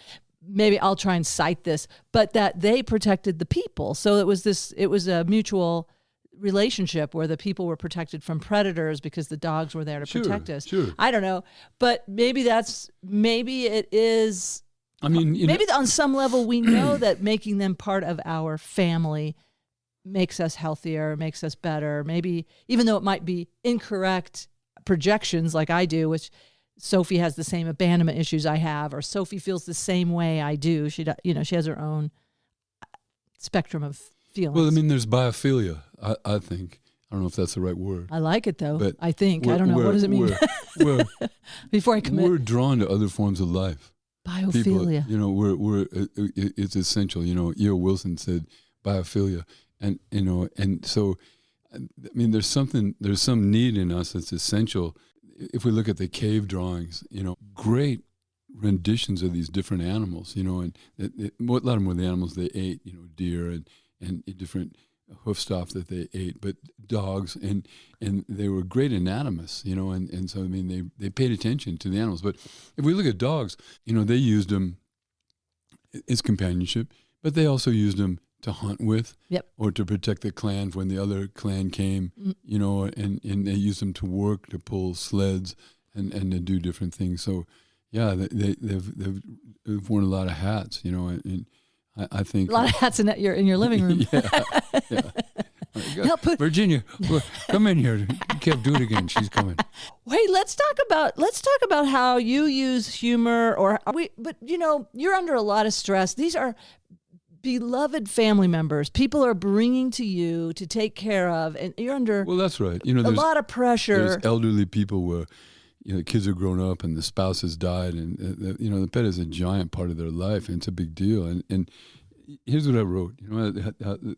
Maybe I'll try and cite this, but that they protected the people. So it was a mutual relationship where the people were protected from predators because the dogs were there to protect us. Sure. I don't know, but maybe it is I mean, maybe on some level we know that making them part of our family makes us healthier, makes us better. Maybe even though it might be incorrect projections like I do, which Sophie has the same abandonment issues I have, or Sophie feels the same way I do. She has her own spectrum of feelings. Well, I mean, there's biophilia, I think. I don't know if that's the right word. I like it, though. But I think. I don't know. What does it mean? Before I commit. We're drawn to other forms of life. Biophilia. People, it's essential. E.O. Wilson said biophilia. And so, I mean, there's some need in us that's essential. If we look at the cave drawings, great renditions of these different animals, and a lot of them were the animals they ate, deer and different hoof stuff that they ate, but dogs, and they were great anatomists, and so, I mean, they paid attention to the animals. But if we look at dogs, they used them as companionship, but they also used them to hunt with, or to protect the clan when the other clan came, and they used them to work, to pull sleds, and to do different things. So, yeah, they've worn a lot of hats, and I think a lot of hats in your living room. Yeah. Virginia, come in here. Kev, do it again. She's coming. Wait, let's talk about how you use humor, but you're under a lot of stress. These are beloved family members. People are bringing to you to take care of, and you're under that's right. a lot of pressure. There's elderly people where the kids are grown up and the spouse has died, and the pet is a giant part of their life, and it's a big deal. And here's what I wrote.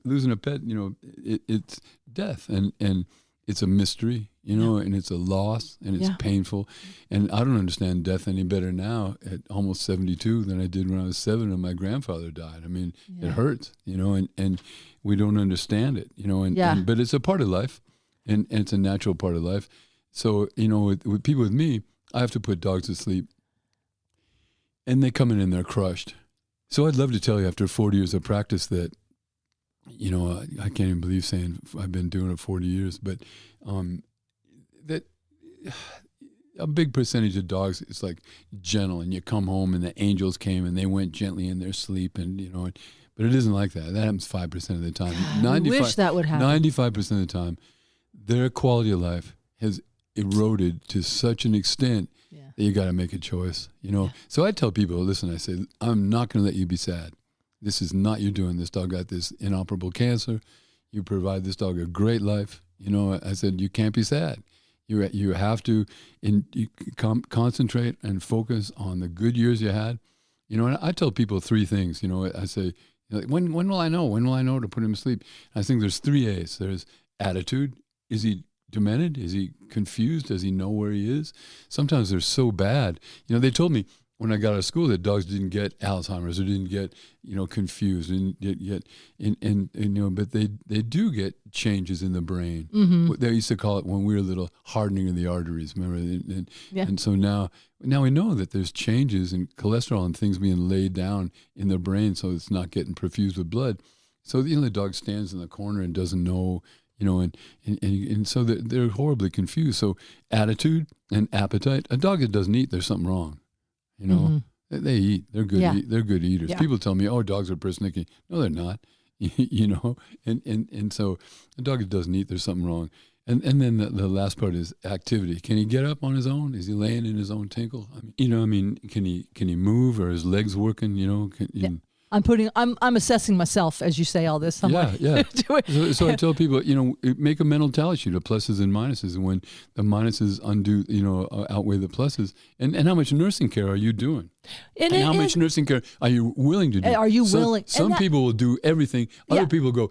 Losing a pet, it's death, and it's a mystery, and it's a loss, and it's painful. And I don't understand death any better now at almost 72 than I did when I was 7 and my grandfather died. I mean, it hurts, and we don't understand it, but it's a part of life, and it's a natural part of life. So, with people with me, I have to put dogs to sleep, and they come in and they're crushed. So I'd love to tell you after 40 years of practice that, I can't even believe saying I've been doing it 40 years, but that a big percentage of dogs is like gentle, and you come home and the angels came and they went gently in their sleep, and, but it isn't like that. That happens 5% of the time. I wish that would happen. 95% of the time, their quality of life has eroded to such an extent that you got to make a choice, So I tell people, listen, I say, I'm not going to let you be sad. This is not your doing. This dog got this inoperable cancer. You provide this dog a great life. I said, you can't be sad. You have to concentrate and focus on the good years you had. And I tell people 3 things. I say, when will I know? When will I know to put him to sleep? And I think there's 3 A's. There's attitude. Is he demented? Is he confused? Does he know where he is? Sometimes they're so bad. They told me when I got out of school that dogs didn't get Alzheimer's or didn't get, confused and but they do get changes in the brain. Mm-hmm. They used to call it, when we were little, hardening of the arteries. Remember? And so now we know that there's changes in cholesterol and things being laid down in the brain, so it's not getting perfused with blood. So the dog stands in the corner and doesn't know. And so they're horribly confused. So attitude and appetite. A dog that doesn't eat, there's something wrong. Mm-hmm. They eat. They're good. Yeah. They're good eaters. Yeah. People tell me, "Oh, dogs are persnickety." No, they're not. And so a dog that doesn't eat, there's something wrong. And then the last part is activity. Can he get up on his own? Is he laying in his own tinkle? Can he move? Or his legs working? I'm assessing myself as you say all this. I'm So I tell people, make a mental tally sheet of pluses and minuses, and when the minuses outweigh the pluses, and how much nursing care are you doing? And how much nursing care are you willing to do? Are you willing? Some people will do everything. Other people go,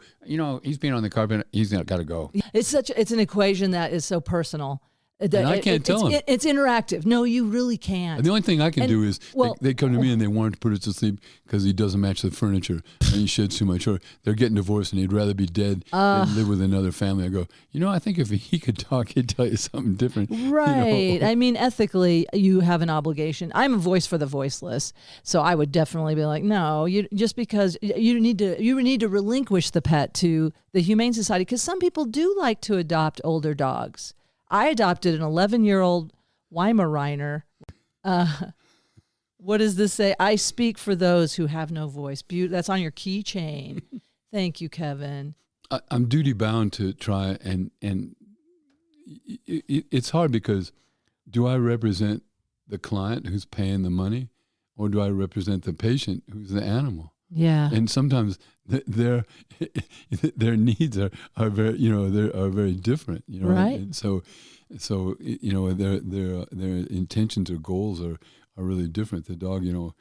he's being on the carpet. He's got to go. It's an equation that is so personal. And I can't tell them. It's interactive. No, you really can't. And the only thing I can do is they come to me and they want to put it to sleep because he doesn't match the furniture and he sheds too much. Or they're getting divorced and he'd rather be dead than live with another family. I go, I think if he could talk, he'd tell you something different. Right. I mean, ethically, you have an obligation. I'm a voice for the voiceless. So I would definitely be like, no, just because you need to relinquish the pet to the Humane Society, because some people do like to adopt older dogs. I adopted an 11-year-old Weimaraner What does this say? I speak for those who have no voice. That's on your keychain. Thank you, Kevin. I'm duty bound to try, and it's hard because do I represent the client who's paying the money, or do I represent the patient who's the animal? Yeah. And sometimes their needs are very, are very different, Right. And so their intentions or goals are really different. The dog, no,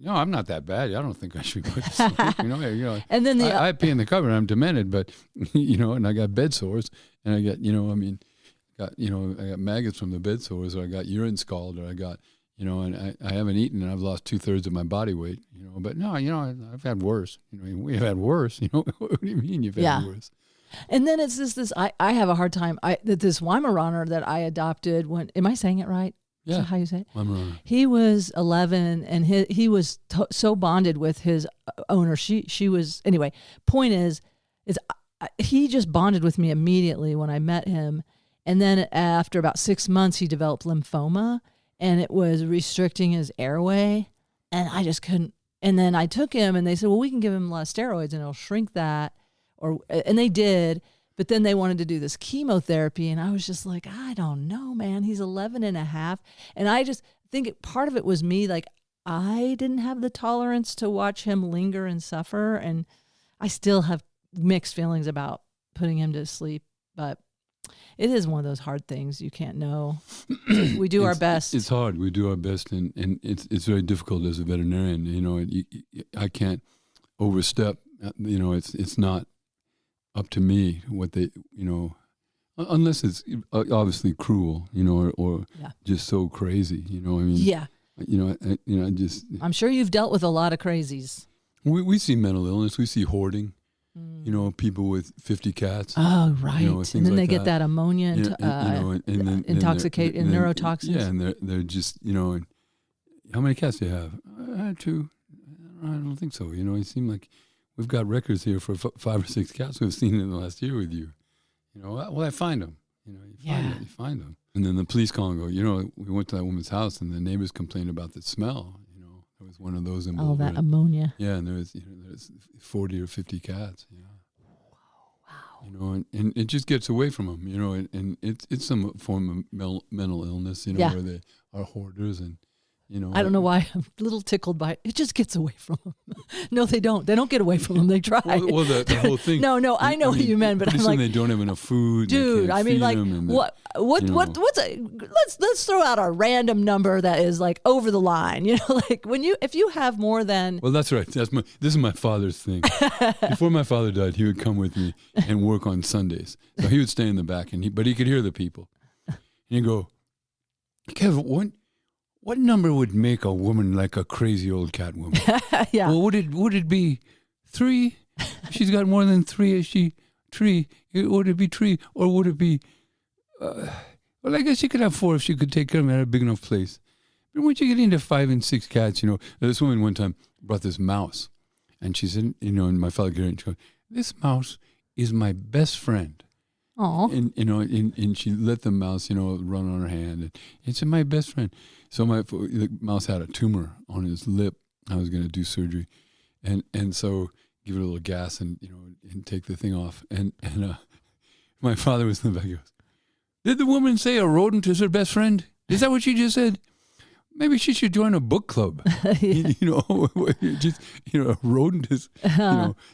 I'm not that bad. I don't think I should put this. And then I pee in the cupboard. I'm demented, but and I got bed sores, and I got I got maggots from the bed sores, or I got urine scald, or I got and I haven't eaten, and I've lost 2/3 of my body weight. But no, I've had worse. We've had worse. What do you mean you've had worse? And then it's this. I have a hard time. This Weimaraner that I adopted when. Am I saying it right? Yeah. Is that how you say it? Weimaraner. He was 11, and he was so bonded with his owner. She was anyway. Point is he just bonded with me immediately when I met him, and then after about 6 months, he developed lymphoma, and it was restricting his airway, and I just couldn't. And then I took him, and they said, well, we can give him a lot of steroids, and it'll shrink that. And they did, but then they wanted to do this chemotherapy, and I was just like, I don't know, man. He's 11 and a half. And I just think part of it was me, like, I didn't have the tolerance to watch him linger and suffer, and I still have mixed feelings about putting him to sleep, but it is one of those hard things you can't know. We do our best. It's hard. We do our best, and it's very difficult as a veterinarian. I can't overstep. It's not up to me what they, unless it's obviously cruel, or just so crazy. Yeah. I'm sure you've dealt with a lot of crazies. We see mental illness. We see hoarding. People with 50 cats. Oh, right. And then they get that ammonia intoxicated neurotoxins. Yeah, and they're just, and how many cats do you have? 2. I don't think so. It seemed like we've got records here for 5 or 6 cats we've seen in the last year with you. Well, I find them. You find them. And then the police call and go, we went to that woman's house and the neighbors complained about the smell. There was one of those involved. All that ammonia. Yeah, and there's 40 or 50 cats. Yeah. Wow. And it just gets away from them, and it's some form of mental illness, where they are hoarders and, I don't know why I'm a little tickled by it. It just gets away from them. No, they don't. They don't get away from them. They try. Well, the whole thing. No, I know what you meant, but I'm like, they don't have enough food. Dude, I mean, like, let's throw out a random number that is like over the line. Like if you have more than. Well, that's right. This is my father's thing. Before my father died, he would come with me and work on Sundays. So he would stay in the back, but he could hear the people, and he'd go, Kevin, what number would make a woman like a crazy old cat woman? Yeah. Well, would it be 3? She's got more than 3. Is she 3? Would it be 3, or would it be? Well, I guess she could have 4 if she could take care of them at a big enough place. But once you get into 5 and 6 cats, this woman one time brought this mouse, and she said, and my father got it, and she goes, "This mouse is my best friend." Aww. And she let the mouse, run on her hand, and it's my best friend. So the mouse had a tumor on his lip. I was going to do surgery, and so give it a little gas and take the thing off. And my father was in the back. He goes, "Did the woman say a rodent is her best friend? Is that what she just said? Maybe she should join a book club." Just a rodent is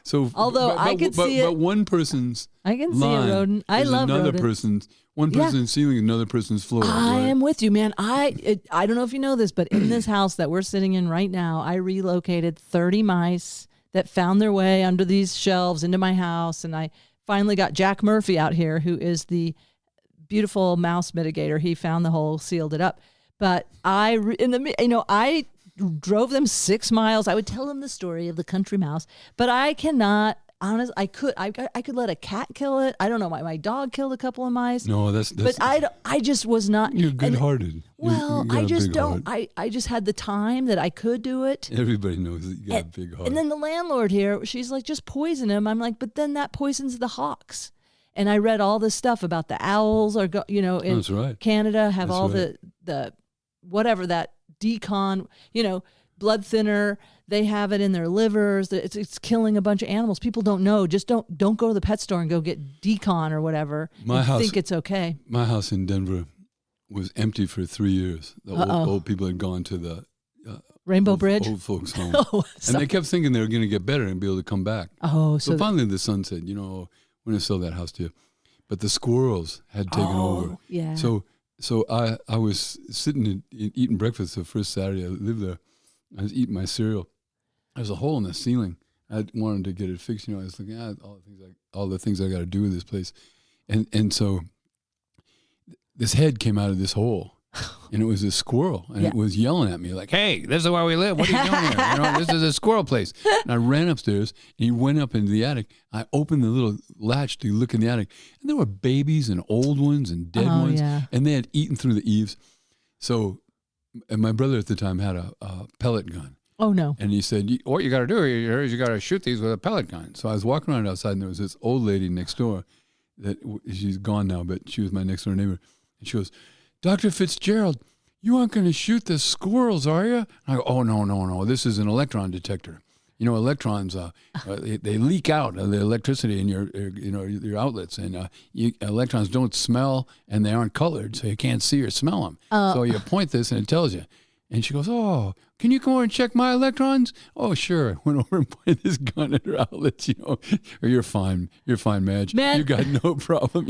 so. Although I can see it, but one person's I can see a rodent. I love another rodents. person's. One person's ceiling, another person's floor. I am with you, man. I don't know if you know this, but in this house that we're sitting in right now, I relocated 30 mice that found their way under these shelves into my house, and I finally got Jack Murphy out here, who is the beautiful mouse mitigator. He found the hole, sealed it up. But I drove them 6 miles. I would tell them the story of the country mouse, but I cannot. Honest, I could let a cat kill it. I don't know. My dog killed a couple of mice. No, that's. But I just was not. You're good-hearted. Well, I just don't. I just had the time that I could do it. Everybody knows that you got a big heart. And then the landlord here, she's like, just poison him. I'm like, but then that poisons the hawks. And I read all this stuff about the owls, in that's right. Canada have all the whatever that decon, blood thinner. They have it in their livers. It's killing a bunch of animals. People don't know. Just don't go to the pet store and go get decon or whatever. Think it's okay. My house in Denver was empty for 3 years. The old people had gone to the Rainbow Bridge? Old folks' home. And they kept thinking they were going to get better and be able to come back. Oh, so finally the son said, we're going to sell that house to you. But the squirrels had taken over. Yeah. So I was sitting and eating breakfast the first Saturday I lived there. I was eating my cereal. There was a hole in the ceiling. I wanted to get it fixed. I was looking at all the things I got to do with this place. And so this head came out of this hole. And it was a squirrel, and it was yelling at me like, "Hey, this is where we live. What are you doing here? This is a squirrel place." And I ran upstairs, and he went up into the attic. I opened the little latch to look in the attic, and there were babies and old ones and dead ones, and they had eaten through the eaves. So, and my brother at the time had a pellet gun. Oh, no. And he said, "What you got to do here is you got to shoot these with a pellet gun." So I was walking around outside, and there was this old lady next door that she's gone now, but she was my next door neighbor, and she goes, "Dr. Fitzgerald, you aren't going to shoot the squirrels, are you?" And I go, "Oh, no. This is an electron detector. Electrons, they leak out of the electricity in your outlets, and electrons don't smell, and they aren't colored, so you can't see or smell them. So you point this, and it tells you." And she goes, "Oh, can you come over and check my electrons?" "Oh, sure." Went over and pointed this gun at her outlets, Or "You're fine, Madge. You got no problem,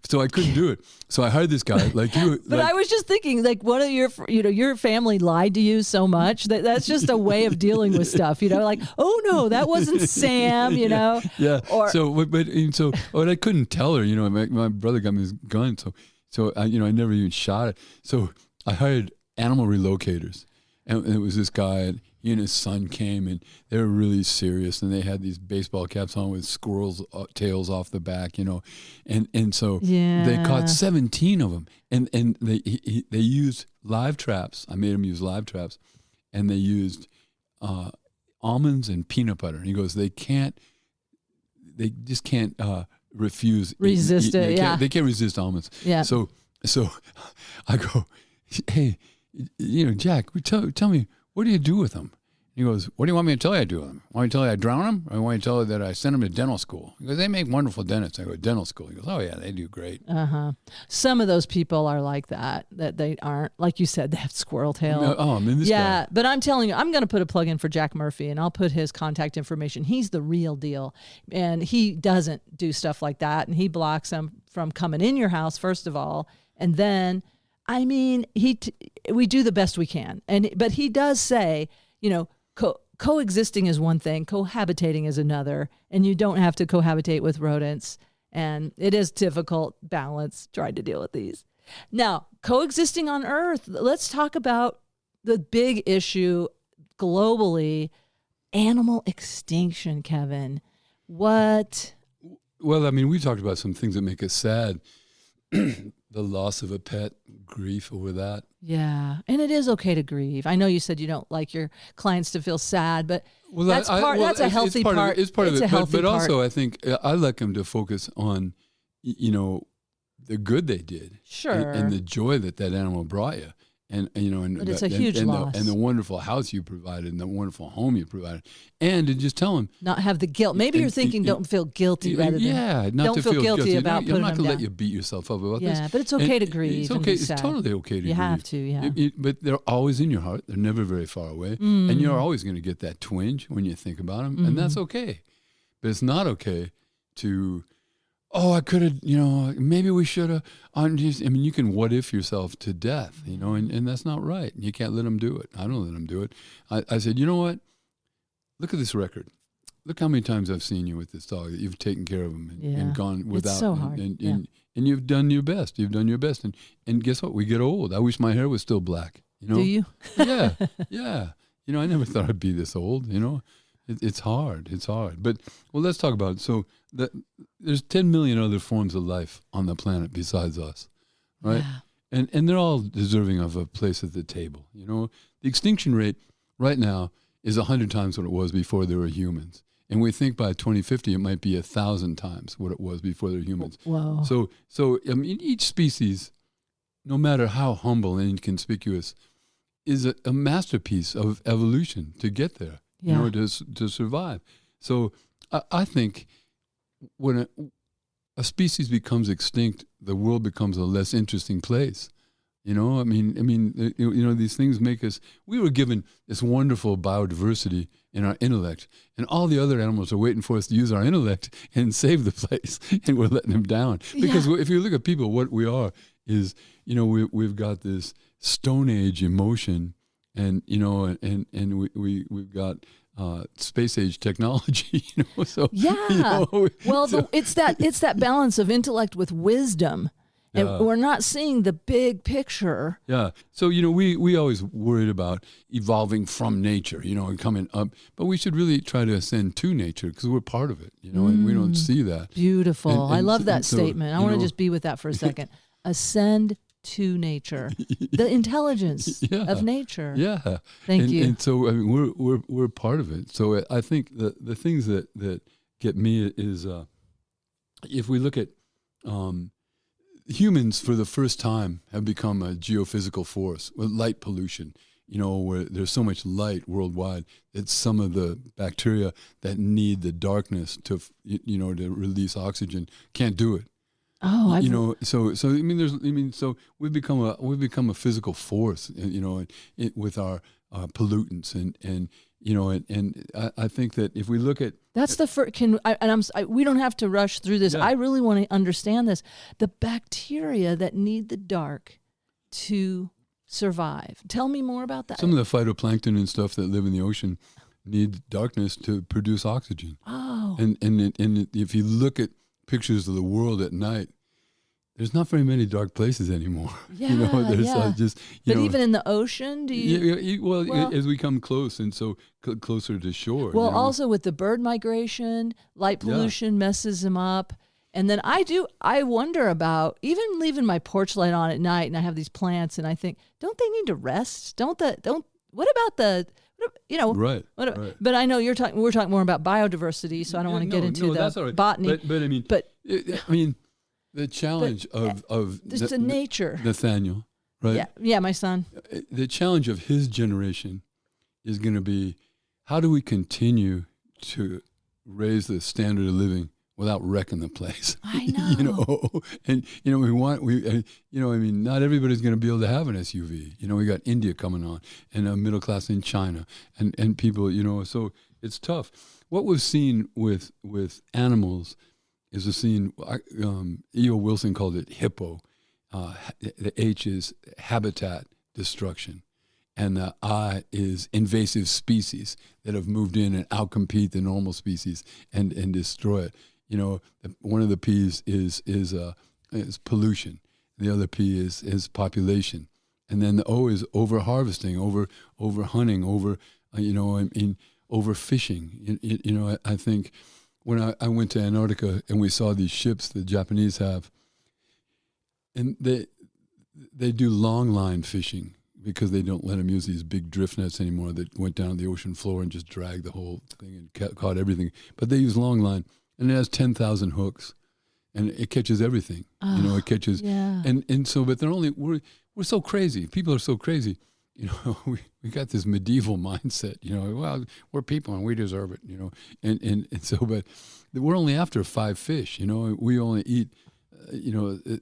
So I couldn't do it. So I hired this guy like you. But I was just thinking, like, one of your family lied to you so much that's just a way of dealing with stuff, like, "Oh no, that wasn't Sam," Yeah. But I couldn't tell her, my brother got me his gun, so I never even shot it. So I hired animal relocators, and it was this guy, and he and his son came, and they were really serious, and they had these baseball caps on with squirrels' tails off the back, and so they caught 17 of them, and they used live traps. I made them use live traps, and they used almonds and peanut butter. And he goes, they just can't resist it. They can't resist almonds. Yeah. So I go, "Hey, Jack, tell me, what do you do with them?" He goes, "What do you want me to tell you I do with them? Want me to tell you I drown them? Or want me to tell you that I send them to dental school?" He goes, "They make wonderful dentists." I go, "Dental school?" He goes, "Oh yeah, they do great." Some of those people are like that they aren't, like you said, they have squirrel tail. This guy. But I'm telling you, I'm going to put a plug in for Jack Murphy, and I'll put his contact information. He's the real deal, and he doesn't do stuff like that, and he blocks them from coming in your house, first of all, and then, we do the best we can. But he does say, coexisting is one thing, cohabitating is another, and you don't have to cohabitate with rodents. And it is difficult balance trying to deal with these. Now, coexisting on Earth, let's talk about the big issue globally, animal extinction, Kevin. What? Well, we talked about some things that make us sad. The loss of a pet, grief over that. Yeah, and it is okay to grieve. I know you said you don't like your clients to feel sad, but that's a healthy part. It's part of it. But also, I think I like them to focus on, the good they did. Sure. And the joy that animal brought you. But it's a huge loss. And the wonderful house you provided, and the wonderful home you provided, and to just tell them, not have the guilt. Maybe you're thinking, don't feel guilty rather than not don't to feel guilty about putting them down. I'm not going to let you beat yourself up about this. Yeah, but it's okay to grieve. It's okay. It's totally okay to grieve. You have to. Yeah. But they're always in your heart. They're never very far away, and you're always going to get that twinge when you think about them, and that's okay. But it's not okay to, I could have, maybe we should have. You can what if yourself to death, and that's not right. You can't let them do it. I don't let them do it. I said, you know what? Look at this record. Look how many times I've seen you with this dog that you've taken care of him and gone without. It's so hard. And you've done your best. You've done your best. And guess what? We get old. I wish my hair was still black. Do you? Yeah. I never thought I'd be this old. It's hard. It's hard. But, let's talk about it. So there's 10 million other forms of life on the planet besides us, right? Yeah. And they're all deserving of a place at the table. The extinction rate right now is 100 times what it was before there were humans. And we think by 2050 it might be 1,000 times what it was before there were humans. Wow. So each species, no matter how humble and inconspicuous, is a masterpiece of evolution to get there, Yeah. in order to survive. So I think when a species becomes extinct, the world becomes a less interesting place. You know, I mean, these things make us. We were given this wonderful biodiversity in our intellect, and all the other animals are waiting for us to use our intellect and save the place, and we're letting them down. Because if you look at people, what we are is, we've got this Stone Age emotion, and we've got space age technology. So it's that balance of intellect with wisdom. And we're not seeing the big picture. Yeah. So, we always worried about evolving from nature, and coming up. But we should really try to ascend to nature because we're part of it, and we don't see that. Beautiful. And I love that so, statement. I want to just be with that for a second. Ascend to nature, the intelligence of nature. Yeah. Thank you. And so, we're part of it. So I think the things that get me is if we look at humans, for the first time, have become a geophysical force with light pollution, where there's so much light worldwide that some of the bacteria that need the darkness to release oxygen can't do it. Oh, So we've become a physical force, with our pollutants, and I think that if we look at that's the first. We don't have to rush through this. Yeah. I really want to understand this. The bacteria that need the dark to survive. Tell me more about that. Some of the phytoplankton and stuff that live in the ocean need darkness to produce oxygen. Oh, And if you look at pictures of the world at night, there's not very many dark places anymore. Yeah, But even in the ocean, do you? Well, as we come close, and so closer to shore. Well, also with the bird migration, light pollution messes them up. And then I wonder about even leaving my porch light on at night, and I have these plants, and I think, don't they need to rest? What about the, Right. But I know we're talking more about biodiversity, so I don't want to get into the botany. But the challenge of just the nature. Nathaniel, right? Yeah, my son. The challenge of his generation is going to be, how do we continue to raise the standard of living without wrecking the place? I know. And not everybody's going to be able to have an SUV. We got India coming on, and a middle class in China, and people. So it's tough. What we've seen with animals is a scene. E.O. Wilson called it hippo. The H is habitat destruction, and the I is invasive species that have moved in and outcompete the normal species and destroy it. One of the P's is pollution. The other P is population, and then the O is over harvesting, over hunting, over overfishing. I think when I went to Antarctica and we saw these ships the Japanese have, and they do long line fishing because they don't let them use these big drift nets anymore that went down to the ocean floor and just dragged the whole thing and caught everything. But they use long line, and it has 10,000 hooks, and it catches everything. It catches, and so, but we're so crazy. People are so crazy. We got this medieval mindset. Well, we're people and we deserve it. And so, but we're only after 5 fish. We only eat,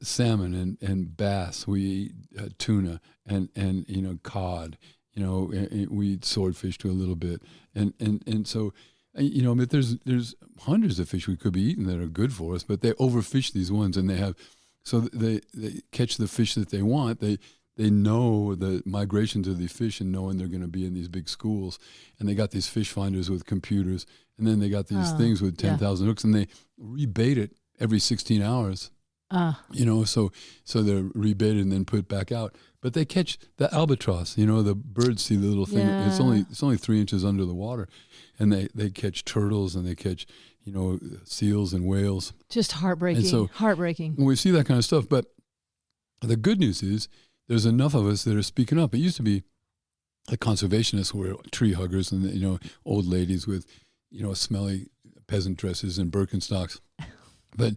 salmon and bass. We eat tuna and cod. We eat swordfish to a little bit, and so. But there's hundreds of fish we could be eating that are good for us, but they overfish these ones, and they catch the fish that they want. They know the migrations of these fish and knowing they're going to be in these big schools, and they got these fish finders with computers, and then they got these things with 10,000 hooks, and they rebait it every 16 hours. So they're rebaited and then put back out. But they catch the albatross. The birds see the little thing. Yeah. It's only 3 inches under the water, and they catch turtles and they catch seals and whales. Just heartbreaking. And so, heartbreaking. We see that kind of stuff. But the good news is there's enough of us that are speaking up. It used to be the conservationists were tree huggers and old ladies with smelly peasant dresses and Birkenstocks. But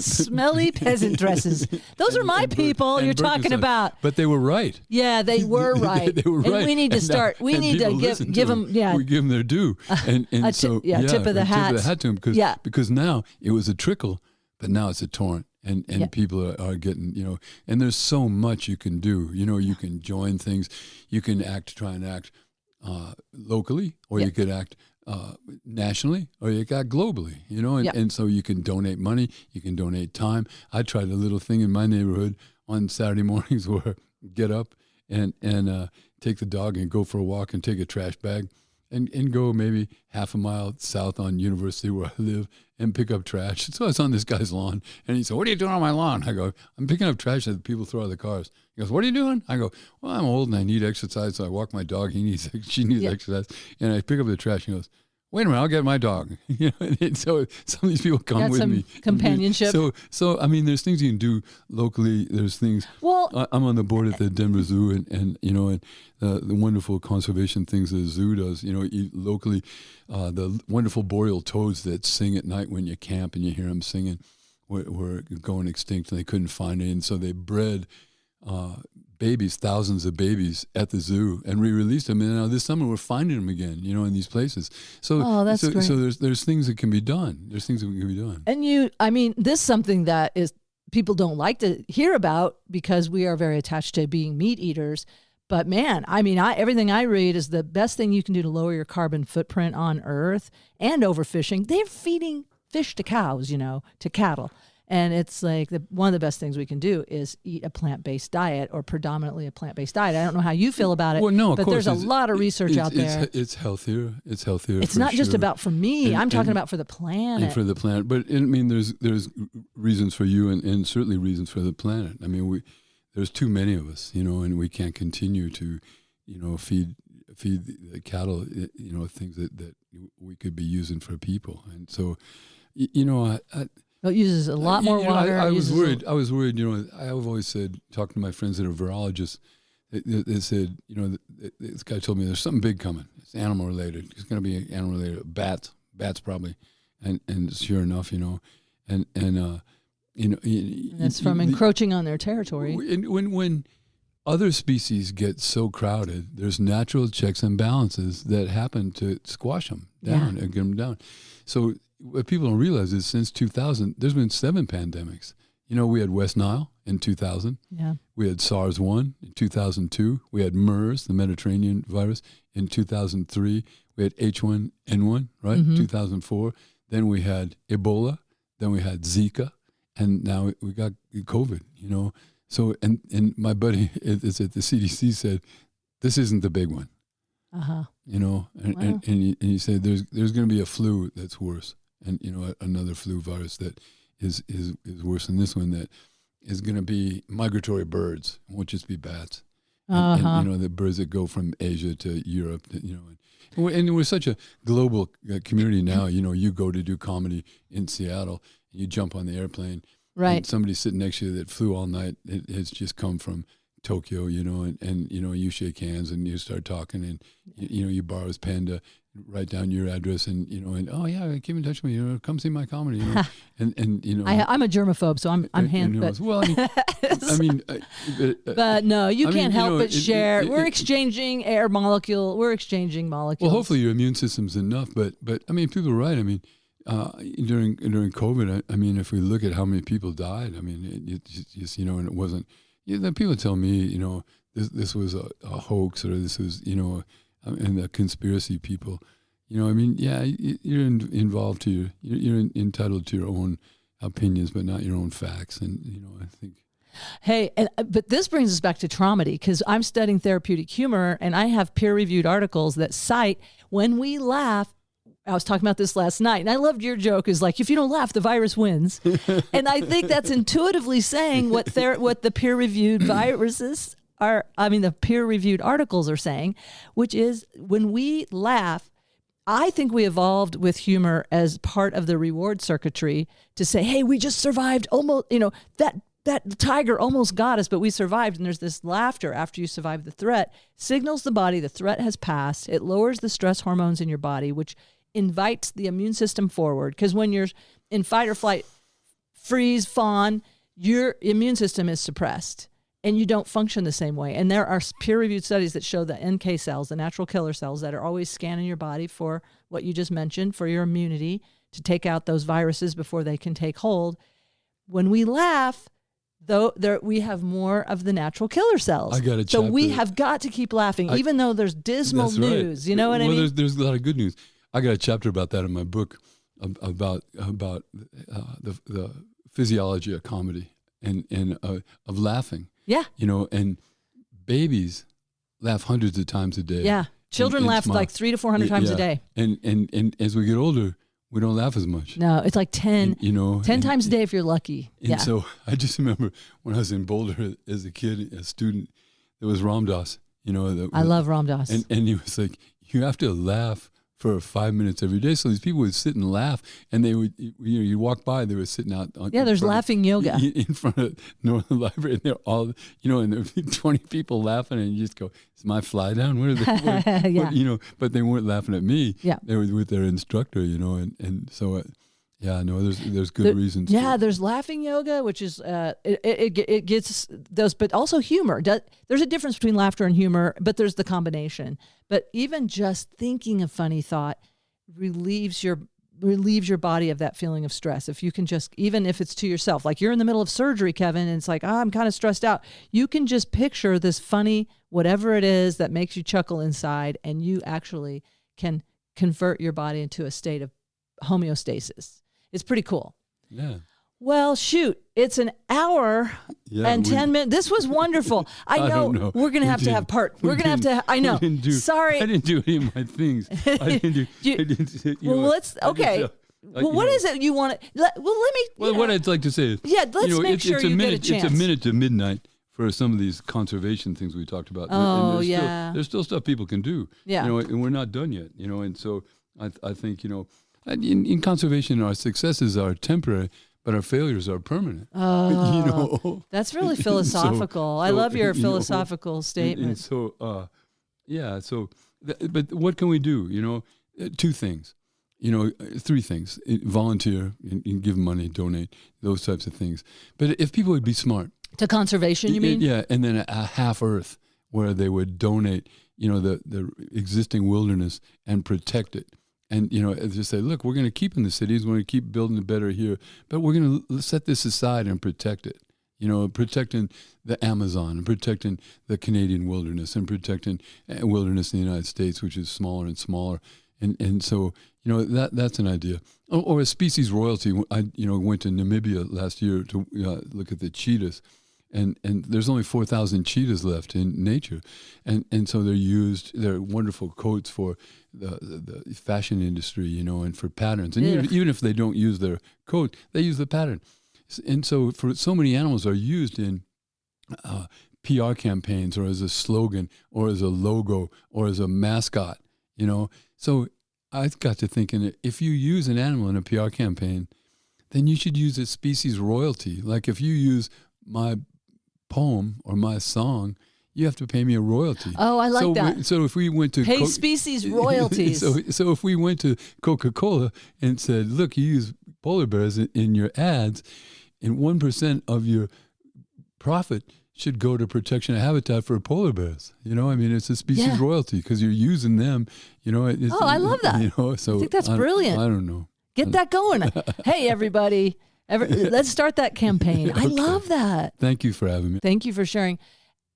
smelly peasant dresses. Those are my people you're talking about. But they were right. Yeah, they were right. They were right. And we need to start. We need to give them. Yeah, we give them their due. And tip of the hat. Tip of the hat to them because now it was a trickle, but now it's a torrent. And people are getting, and there's so much you can do. You can join things. You can try and act locally, or you could act nationally, or you got globally, and so you can donate money, you can donate time. I tried a little thing in my neighborhood on Saturday mornings where get up and take the dog and go for a walk and take a trash bag and go maybe half a mile south on University where I live and pick up trash. So I was on this guy's lawn, and he said, "What are you doing on my lawn?" I go, "I'm picking up trash that people throw out of the cars." He goes, "What are you doing?" I go, "Well, I'm old and I need exercise, so I walk my dog. She needs exercise." And I pick up the trash. He goes, "Wait a minute, I'll get my dog." And so some of these people come with me. Companionship. So I mean, there's things you can do locally. There's things. Well, I'm on the board at the Denver Zoo, and the wonderful conservation things the zoo does. Locally, the wonderful boreal toads that sing at night when you camp and you hear them singing were going extinct, and they couldn't find it, and so they bred babies, thousands of babies at the zoo, and re-released them. And now this summer we're finding them again, in these places. So, that's great. So there's things that can be done. There's things that can be done. And this is something that is people don't like to hear about because we are very attached to being meat eaters. But man, everything I read is the best thing you can do to lower your carbon footprint on Earth and overfishing. They're feeding fish to cows, to cattle. And it's like one of the best things we can do is eat a plant-based diet, or predominantly a plant-based diet. I don't know how you feel about it, well, no, but there's a lot of research out there. It's healthier. It's healthier. It's not just about for me. I'm talking about for the planet. And for the planet. But there's reasons for you and certainly reasons for the planet. There's too many of us, and we can't continue to, feed the cattle, things that we could be using for people. And so, it uses a lot more water. I was worried. I've always said, talking to my friends that are virologists, they said, this guy told me there's something big coming. It's animal related. It's going to be animal related. Bats probably, and sure enough, and it's from encroaching on their territory. When other species get so crowded, there's natural checks and balances that happen to squash them down and get them down. So what people don't realize is since 2000, there's been 7 pandemics. We had West Nile in 2000. Yeah. We had SARS-1 in 2002. We had MERS, the Mediterranean virus, in 2003. We had H1N1, right, 2004. Then we had Ebola. Then we had Zika. And now we got COVID, So, and my buddy is at the CDC said, this isn't the big one. Uh-huh. And he said there's going to be a flu that's worse, and another flu virus that is worse than this one, that is going to be migratory birds. It won't just be bats. And the birds that go from Asia to Europe, and we're such a global community now. You go to do comedy in Seattle, and you jump on the airplane, right? And somebody sitting next to you that flew all night, it has just come from Tokyo, and you shake hands and you start talking, and you borrow his pen to write down your address, and oh yeah, keep in touch with me, come see my comedy, and I'm a germaphobe, so I'm hand. Well, but no, you can't help but share. We're exchanging air molecule. We're exchanging molecules. Well, hopefully your immune system's enough, but people are right. During COVID, if we look at how many people died, it just and it wasn't. People tell me, this was a hoax, or this was, and the conspiracy people, you're involved to you're entitled to your own opinions, but not your own facts. And, I think. Hey, but this brings us back to traumedy, because I'm studying therapeutic humor, and I have peer-reviewed articles that cite when we laugh. I was talking about this last night, and I loved your joke is like, if you don't laugh, the virus wins. And I think that's intuitively saying what the peer-reviewed viruses are, the peer-reviewed articles are saying, which is when we laugh, I think we evolved with humor as part of the reward circuitry to say, hey, we just survived almost, that tiger almost got us, but we survived. And there's this laughter after you survive the threat, signals the body the threat has passed. It lowers the stress hormones in your body, which invites the immune system forward. Because when you're in fight or flight freeze, fawn, your immune system is suppressed and you don't function the same way. And there are peer-reviewed studies that show the NK cells, the natural killer cells that are always scanning your body for what you just mentioned, for your immunity, to take out those viruses before they can take hold. When we laugh, though, we have more of the natural killer cells. I got a So we chapter- have got to keep laughing, even though there's dismal That's right. news. You know what I mean? There's a lot of good news. I got a chapter about that in my book about the physiology of comedy and of laughing. Yeah. You know, and babies laugh hundreds of times a day. Yeah. Children and laugh smile. like 300 to 400 times a day. And as we get older, we don't laugh as much. No, it's like 10, You know, 10 times a day if you're lucky. And Yeah. so I just remember when I was in Boulder as a kid, a student, there was Ram Dass, you know. I love Ram Dass. And he was like, you have to laugh for 5 minutes every day. So these people would sit and laugh, and they would, you walk by, they were sitting out. There's laughing yoga. In front of Northern Library, and they're all, you know, and there'd be 20 people laughing, and you just go, is my fly down? What are they? Yeah. But, you know, but they weren't laughing at me. Yeah. They were with their instructor, you know, and so, yeah, no, there's good reasons. Yeah, there's laughing yoga, which is it gets those, but also humor. There's a difference between laughter and humor, but there's the combination. But even just thinking a funny thought relieves your body of that feeling of stress. If you can just, even if it's to yourself, like you're in the middle of surgery, Kevin, and it's like, I'm kind of stressed out. You can just picture this funny, whatever it is that makes you chuckle inside, and you actually can convert your body into a state of homeostasis. It's pretty cool. Yeah. Well, shoot, it's an hour and 10 minutes. This was wonderful. I know, don't know. we're going to have to have part. We're going to have to, I know. Sorry. I didn't do any of my things. I didn't do, well, let's, okay. Well, what is it you want to, let me. Well, what I'd like to say is, yeah, let's make sure you get a chance. It's a minute to midnight for some of these conservation things we talked about. Oh, and yeah. There's still stuff people can do. Yeah. You know, and we're not done yet, you know, and so I think, you know, in conservation, our successes are temporary, but our failures are permanent. Oh, you know? That's really philosophical. I love your philosophical statement. And so, yeah, so, but what can we do? You know, two things, you know, three things: volunteer, and give money, donate, those types of things. But if people would be smart. To conservation, you mean? Yeah, and then a half Earth where they would donate, you know, the existing wilderness and protect it. And, you know, just say, look, we're going to keep in the cities, we're going to keep building it better here, but we're going to set this aside and protect it. You know, protecting the Amazon and protecting the Canadian wilderness and protecting wilderness in the United States, which is smaller and smaller. And so, you know, that's an idea. Or a species royalty. I, you know, went to Namibia last year to look at the cheetahs. And there's only 4,000 cheetahs left in nature, and so they're wonderful coats for the fashion industry, you know, and for patterns. And even if they don't use their coat, they use the pattern. And so for so many animals are used in PR campaigns, or as a slogan, or as a logo, or as a mascot, you know. So I got to thinking, if you use an animal in a PR campaign, then you should use a species royalty. Like if you use my poem or my song, you have to pay me a royalty. Oh, I like that. So if we went to pay species royalties. So if we went to Coca-Cola and said, look, you use polar bears in your ads, and 1% of your profit should go to protection of habitat for polar bears. You know, I mean, it's a species royalty because you're using them. You know, I love that. You know, so I think that's brilliant. I don't know. Get that going. Hey, everybody. Let's start that campaign. I love that. Thank you for having me. Thank you for sharing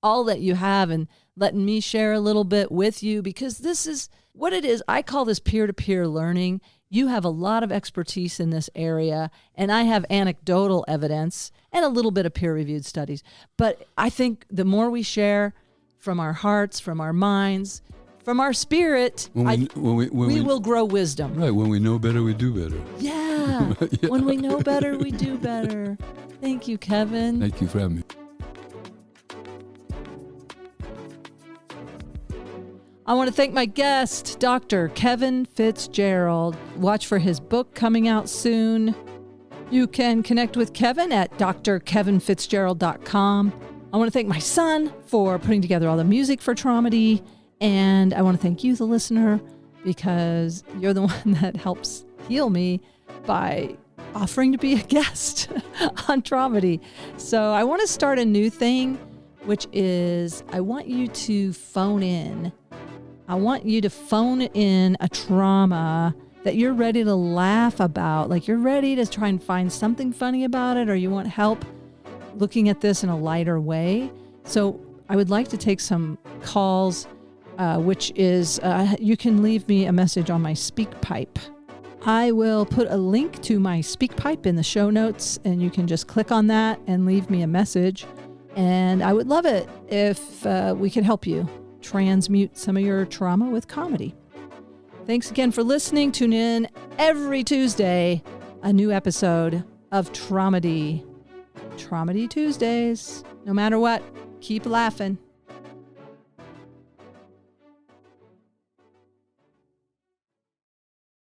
all that you have and letting me share a little bit with you, because this is what it is. I call this peer-to-peer learning. You have a lot of expertise in this area, and I have anecdotal evidence and a little bit of peer-reviewed studies. But I think the more we share from our hearts, from our minds, from our spirit, we will grow wisdom. Right. When we know better, we do better. Yeah. When we know better, we do better. Thank you, Kevin. Thank you for having me. I want to thank my guest, Dr. Kevin Fitzgerald. Watch for his book coming out soon. You can connect with Kevin at drkevinfitzgerald.com. I want to thank my son for putting together all the music for Traumedy. And I want to thank you, the listener, because you're the one that helps heal me by offering to be a guest on Traumedy. So I want to start a new thing, which is I want you to phone in. I want you to phone in a trauma that you're ready to laugh about. Like you're ready to try and find something funny about it, or you want help looking at this in a lighter way. So I would like to take some calls, which is you can leave me a message on my SpeakPipe. I will put a link to my SpeakPipe in the show notes, and you can just click on that and leave me a message. And I would love it if we could help you transmute some of your trauma with comedy. Thanks again for listening. Tune in every Tuesday, a new episode of Traumedy. Traumedy Tuesdays. No matter what, keep laughing.